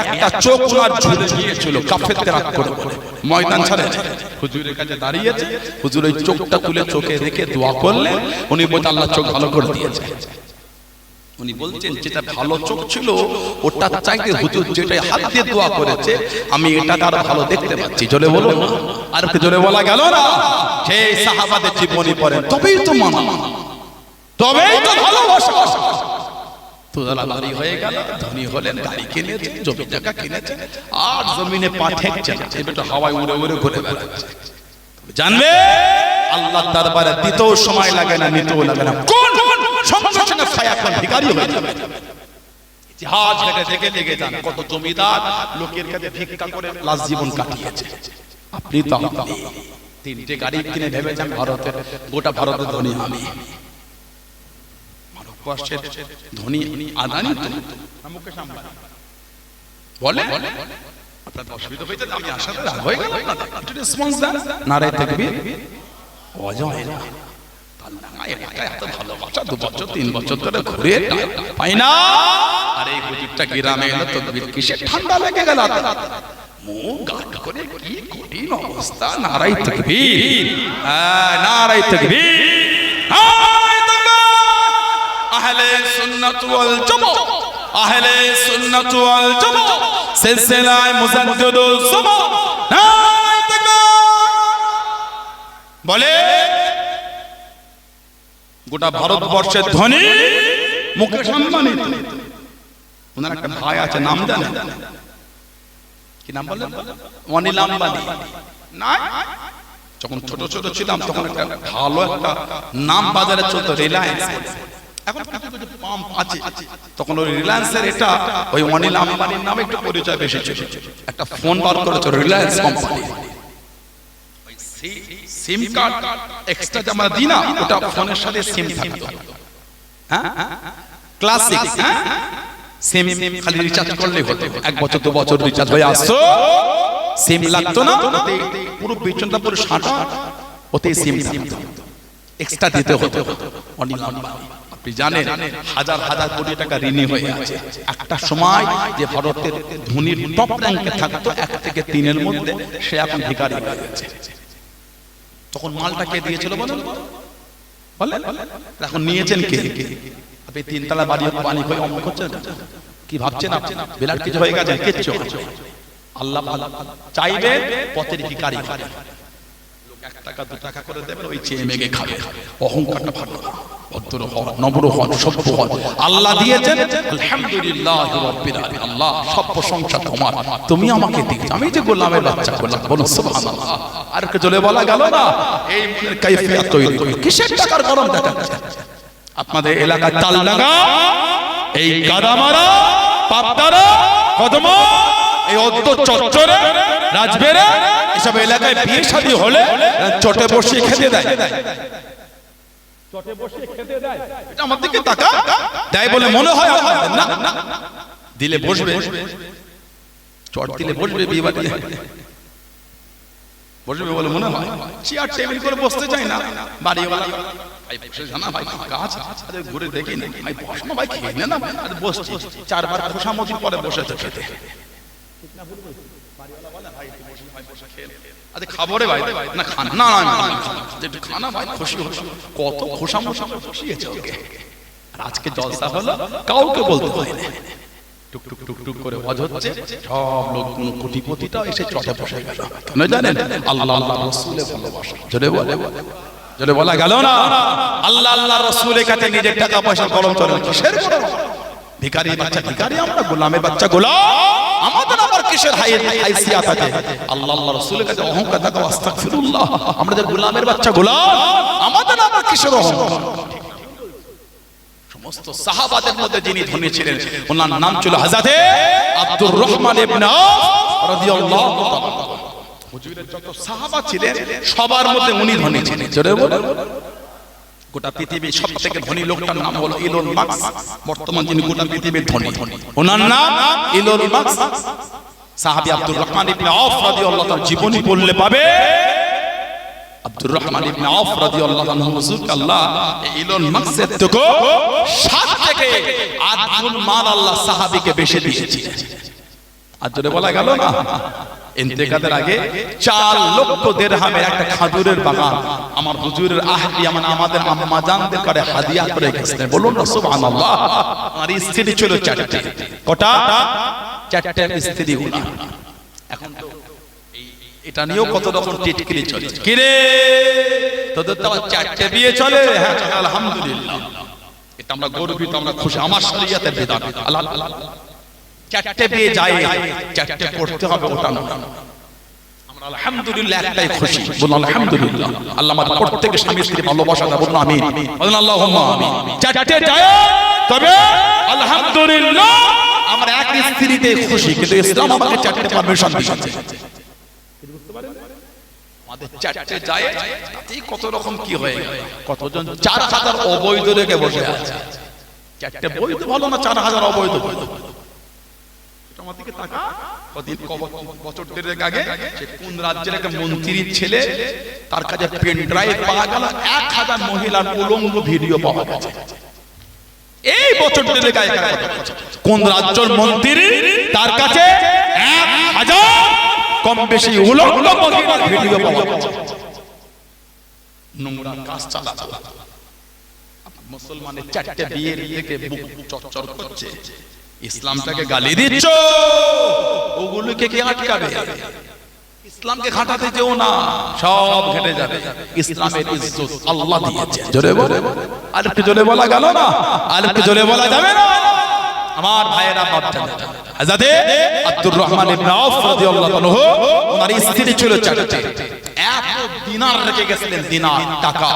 [SPEAKER 1] একটা চোখ ওনার ঝুলে গিয়েছিল কাফেরদের রাগ করে বলে ময়দান ছাড়ে হুজুরের কাছে দাঁড়িয়েছে। হুজুর ওই চোখটা তুলে চোখে রেখে দোয়া করলেন। উনি বলতে আল্লাহ চোখ ভালো করে দিয়েছে। উনি বলছেন যেটা ভালো চোখ ছিল ওটা চাইতে হুজুর যেটা হাত দিয়ে দোয়া করেছে আমি এটা তার ভালো দেখতে পাচ্ছি। জোরে বলো, আর একটু জোরে বলা গেল না? সেই সাহাবাদের জীবনী পড়েন তবেই তো মানা, তবেই তো ভালোবাসা। তোরা বাড়ি হয়ে গেল, ধনী হলেন, গাড়ি কিনেছে, জমি জায়গা কিনেছে, আর জমিনে পা ঠেকছে না, এটা হাওয়ায় উড়ে উড়ে ঘুরে বেড়াচ্ছে। জানবে আল্লাহ দরবারে দিতেও সময় লাগে না, নিতেও লাগে না। কোন সঙ্গে সঙ্গে ছায়া কোন ভিখারি হয়ে যাবে। ইতিহাস দেখে দেখে যান কত জমিদার লোকের কাছে ভিক্ষা করে লাশ জীবন কাটিয়েছে। আপনি তো 3টে গাড়ি কিনে ভেবেছেন ভারতের গোটা ভারতের ধনী আমি। ভারতবর্ষের ধনী আদানি তো মুকেশ আম্বানি বলে আপনার অসুবিধা হয়েছে আমি আসাতে রাগ হয়ে গেল না, একটু রেসপন্স দেন। নারায়ে তাকবীর, অজয় না এত ভালোবাসা 2 বছর 3 বছর ধরে ঘুরে পাই না। আর এই হুজুরটা গ্রামে এলো তকবীর কিসে ঠান্ডা লেগে গেল, মুখ গাঢ় করে কি কঠিন অবস্থা। নারায়ে তাকবীর, নারায়ে তাকবীর, নারায়ে তাকবীর। আহলে সুন্নাত ওয়াল জামাত, আহলে সুন্নাত ওয়াল জামাত সিলসিলায়ে মুজাদ্দিদুস জামান। নারায়ে তাকবীর বলে গোটা ভারতবর্ষের ধনী মুকেশ আম্বানি। ওনার একটা ভাই আছে, নাম জানেন কি নাম বলেন? অনিল আম্বানি। না যখন ছোট ছোট ছিলাম তখন একটা ভালো একটা নাম বাজারে চলতো রিলায়েন্স। এখন পাম্প আছে, তখন ওই রিলায়েন্সের এটা ওই অনিল আম্বানির নামে একটু পরিচয় বেশি ছিল। একটা ফোন বার করেছে রিলায়েন্স কোম্পানি, সিম কার্ড এক্সট্রা যে আমরা দিই না, ওটা ফোনের সাথে সিম থাকতো। হ্যাঁ, ক্লাসিক সিম খালি রিচার্জ করলেই হতো, 1 বছর 2 বছর রিচার্জ হয়ে আসতো, সিম লাগতো না। পুরো পিছনটা পুরো সাঁটা, ওতে সিম থাকতো, এক্সট্রা দিতে হতো। অনিল আম্বানি আপনি জানেন হাজার হাজার কোটি টাকা ঋণী হয়ে আছে। একটা সময় যে ভারতের ধনীর টপ র্যাঙ্কে থাকতো 1 থেকে 3 এর মধ্যে, সে এখন ভিখারি হয়ে গেছে। তখন মালটা কে দিয়েছিল বলেন? এখন নিয়েছেন কে? আপনি 3 তলা বাড়ি পানি হয়ে অমক করছেন, কি ভাবছেন আপনি? বিরাট কিছু হয়ে গেছে? কিচ্ছু। আল্লাহ চাইবে পথের ভিখারি হবে, 1 টাকা 2 টাকা করে দেবেন, ওই চেয়ে মেগে খাবে। অহংকারটা ভালো না, ভদ্র হন, নম্র হন, সভ্য হন। আল্লাহ দিয়েছেন, আলহামদুলিল্লাহ রাব্বিল আলামিন। আল্লাহ সব প্রশংসা তোমার, তুমি আমাকে দিয়েছো, আমি যে গোলামের বাচ্চা গোলাম, বলুন সুবহানাল্লাহ। আর কে জলে বলা গেল না, এই মনের কাইফিয়ত তৈরি করে কিসের টাকার গরম দেখাচ্ছে? আপনাদের এলাকায় তালডাঙ্গা, এই গাদামারা, পাবদারা, কদমা, এই অদ্দ চচ্চরে, রাজবেড়ে, এসব এলাকায় বিয়ে শাদী হলে চটে বসিয়ে খেতে দেয়। চটে বসিয়ে খেতে দেয়, এটা আমার দিকে তাকা দেয় বলে মনে হয় আপনাদের? না, দিলে বসবে, চট দিলে বসবে, বিয়ে বাড়ি বসবে বলে মনে হয়। চেয়ার টেবিল করে বসতে চাই না, বাড়িওয়ালা ভাই বসে জানা ভাই কাজ আছে, ঘুরে দেখি না ভাই, বস না ভাই, খেয়ে নে না, আর বসছি 4 বার খোসামতি পরে বসেছে খেতে। আরে খাবো রে ভাই, না খানা না, যেটা খানা ভাই খুশি হচ্ছে, কত খোসামতি বসিয়েছে ওকে। আর আজকে জলসা হলো, কাউকে বলতে হয় না, টুক টুক টুক টুক করে ওয়াজ হচ্ছে, সব লোক কোটিপতিটা এসে চটে বসে গেল। কেন জানেন? আল্লাহ আল্লাহ রাসূলের ভালোবাসা। জোরে বলে, জোরে বলা গেল না, আল্লাহ আল্লাহ রাসূলের কাছে নিজের টাকা পয়সা গরম করে কিসের গরম? ভিখারি বাচ্চা ভিখারি, আমরা গোলামের বাচ্চা গোলাম, আমাদের আবার কিসের হাইসিয়াত আছে? আল্লাহ আল্লাহ রাসূলের কাছে অহংকার থাকা, আস্তাগফিরুল্লাহ, আমরা যে গোলামের বাচ্চা গোলাম, আমাদের আবার কিসের অহংকার? সমস্ত সাহাবাদের মধ্যে যিনি ধনী ছিলেন, ওনার নাম ছিল হযরতে আব্দুর রহমান ইবনে আওফ রাদিয়াল্লাহু তাআলা। হুজুরের যত সাহাবা ছিলেন সবার মধ্যে উনি ধনী ছিলেন। জোরে বলুন। গোটা পৃথিবীর সবথেকে ধনী লোকটার নাম হলো ইলন মাস্ক। বর্তমান যিনি গোটা পৃথিবীর ধনী, ওনার নাম ইলন মাস্ক। সাহাবী আব্দুর রহমান ইবনে আওফ রাদিয়াল্লাহু তাআলা জীবনী পড়লে পাবে, আব্দুর রহমান ইবনে আওফ রাদিয়াল্লাহু আনহু হুজুর আল্লাহ ইলন মাস্কের থেকে 7 থেকে 8 গুণ মাল আল্লাহ সাহাবীকে বেশি দিয়েছিলেন। আর জোরে বলা গেল না, ইন্তেকালের আগে 4 লক্ষ দিরহামের একটা খাজুরের বাগান আমার হুজুরের আহলি আমাদের আম্মা জানদের করে হাদিয়া করে গেছেন। বলুন না সুবহানাল্লাহ। আর স্ত্রী ছিল 4টে। কটা? 4টে স্ত্রী উনার। এখন তো এটা নিয়েও কত রকম টিটকিরি চলে। কি রে তোদের তো 4টে বিয়ে চলে? হ্যাঁ আলহামদুলিল্লাহ, এটা আমরা গর্বিত, আমরা খুশি, আমার শরীয়তের বিধান। আল্লাহ 4টে বিয়ে যায়, 4টে করতে হবে, ওটা না। আমরা আলহামদুলিল্লাহ একটাই খুশি, বলুন আলহামদুলিল্লাহ। আল্লাহ আমাদের প্রত্যেককে স্বামী স্ত্রী ভালোবাসা দেন, বলুন আমিন, বলুন আল্লাহুম্মা আমিন। 4টে যায় তবে আলহামদুলিল্লাহ আমরা এক স্ত্রীতে খুশি, কিন্তু ইসলাম আমাকে 4টে পারমিশন দিয়েছে। আমাদের 4টে যায়, তাতেই কত রকম কি হয়ে গেল। কতজন 4000 অবৈধ রেখে বসে আছে। 4টে বৈধ ভালো না, 4000 অবৈধ ভালো? আমার দিকে তাকা। কদিন বছর দেড়েক আগে সে কোন রাজ্যের একটা মন্ত্রীর ছেলে, তার কাছে পেন ড্রাইভ পাওয়া গেল, 1000 মহিলার উলঙ্গ ভিডিও পাওয়া গেছে। এই বছর দেড়েক আগে কোন রাজ্যের মন্ত্রী, তার কাছে 1000 কম বেশি উলঙ্গ মহিলার ভিডিও পাওয়া গেছে। নোংরা কাজ চালাচ্ছে। মুসলমানের 4টে বিয়ে থেকে বুক চচ্চর করছে, ইসলামটাকে গালি দিচ্ছ, ওগুলোকে কে আটকাবে? ইসলামকে ঘাটাতে যেও না, সব ঘেটে যাবে। ইসলামের ইজ্জত আল্লাহ দিয়েছে। জোরে বলে, আর একটু জোরে বলা গেল না, আর একটু জোরে বলা যাবে না। আমার ভাইয়েরা বাচ্চা হযরত আব্দুর রহমান ইবনে আওফ রাদিয়াল্লাহু আনহু, ওনার স্ত্রী ছিল 4টে। এত দিনার রেখে গেছিলেন, দিনার টাকা।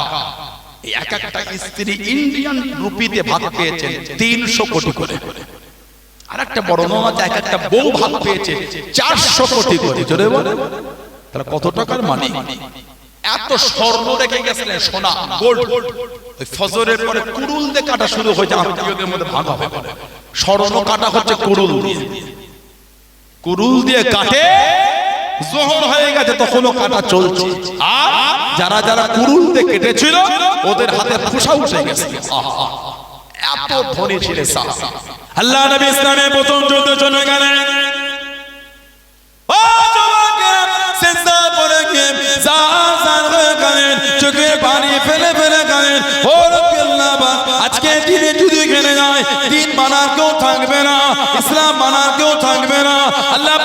[SPEAKER 1] এক একটা স্ত্রী ইন্ডিয়ান রুপিতে ভাগ পেয়েছেন 300 কোটি করে। আর একটা বর্ণনা আছে এক একটা বউ ভাগ পেয়েছে 400 কোটি করে। জোরে বলে তাহলে কত টাকার মানি? এত স্বর্ণ রেখে গেছিলেন, সোনা গোল্ড। ওই ফজরের পরে কুড়ুল দিয়ে কাটা শুরু হয়েছে, আত্মীয়দের মধ্যে ভাগ হবে। স্বর্ণ কাটা হচ্ছে কুড়ুল দিয়ে, কুড়ুল দিয়ে কাটে। জোহর হয়ে গেছে তখনও কাটা চলছে। আর যারা যারা কুড়ুল দিয়ে কেটেছিল ওদের হাতে ফুসা উঠে গেছে। এত ধনী ছিলেন সাহাবা। আল্লাহ নবী ইসলামের প্রথম যুদ্ধ চলে গেলেন। ও যুবকেরা, সিজদা পড়ে গিয়ে জার হয়ে গেলেন, চোখে পানি ফেলে ফেলে গেলেন। ও রাব্বিল্লাহ, আজকে দিনে যদি গেলে যায়, দিন মানার কেউ থাকবে না, ইসলাম মানার কেউ থাকবে না। আল্লাহ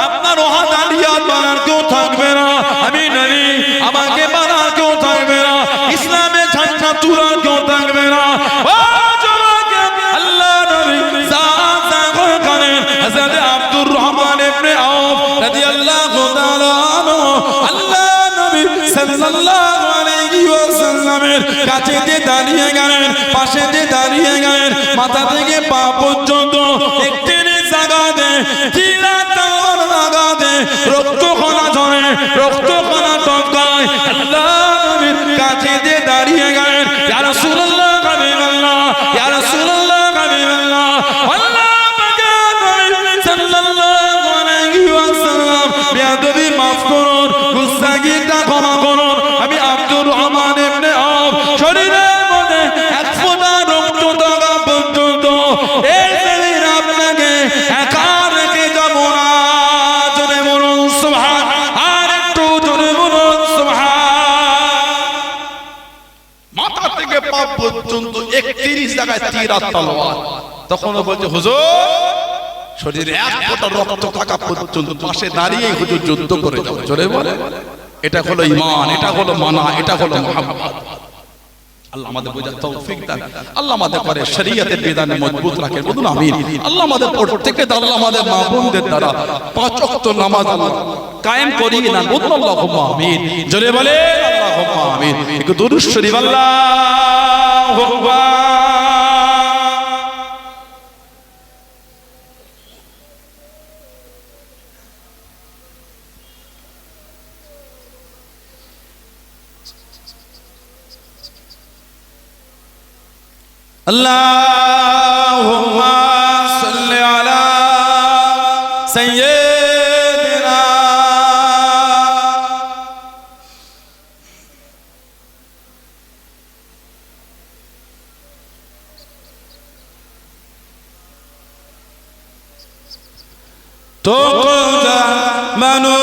[SPEAKER 1] আপনার ওয়াহাদানিয়াত মানার কেউ থাকবে না। আমি নবী, আমাকে মানার কেউ থাকবে না। ইসলামের ঝান্ডা তোলার কেউ থাকবে না। ও যুবকেরা, আল্লাহ নবী জার হয়ে গেলেন। হযরত আব্দুর রহমান ইবনে আওফ রাদিয়াল্লাহু তাআলা আনহু আল্লাহ নবী সাল্লাল্লাহু আলাইহি ওয়াসাল্লামের কাছে যে দাঁড়িয়ে গেলেন, পাশে যে দাঁড়িয়ে গেলেন, মাথা থেকে পা পর্যন্ত একটি জায়গাতে চিরাতর লাগাতে রক্তকণা ঝরে, রক্তকণা টপকায়। আল্লাহ নবীর কাছে যে দাঁড়িয়ে গেলেন, ইয়া রাসূলুল্লাহ, হাবিবাল্লাহ, ইয়া রাসূলুল্লাহ, হাবিবাল্লাহ। আল্লাহ পাকের নবী সাল্লাল্লাহু আলাইহি ওয়াসাল্লাম, বেয়াদবি মাফ করুন, গুস্তাখিটা ক্ষমা করুন। আমি আব্দুর রহমান ইবনে আওফ শরীরের মধ্যে এক ফোঁটা রক্ত থাকা পর্যন্ত এই জমিন আপনাকে একা রেখে যাব না। জোরে বলুন সুবহান, আর একটু জোরে বলুন সুবহান। মাথা থেকে পা পর্যন্ত 31 জায়গায় তীর আর তলোয়ার। তখনও বলছে, হুজুর শরীরে এক ফোঁটা রক্ত থাকা পর্যন্ত পাশে দাঁড়িয়ে হুজুর যুদ্ধ করে যাও। জোরে বলে এটা হলো ঈমান, এটা হলো মানা, এটা হলো মুহাব্বত। আল্লাহ আমাদের বোঝার তৌফিক দান। আল্লাহ আমাদের করে শরীয়তের বিধানে মজবুত রাখেন। বলুন আমিন। আল্লাহ আমাদের প্রত্যেককে আল্লাহ আমাদের মা বোনদের দ্বারা 5 ওয়াক্ত নামাজ আল্লাহ কায়েম করিয়ে দেন। বলুন আল্লাহুম্মা আমিন। জোরে বলে আল্লাহুম্মা আমিন। একটু দুরূদ শরীফ আল্লাহু আকবার। আল্লাহুম্মা সাল্লি আলা সাইয়্যিদিনা তুকজা মানু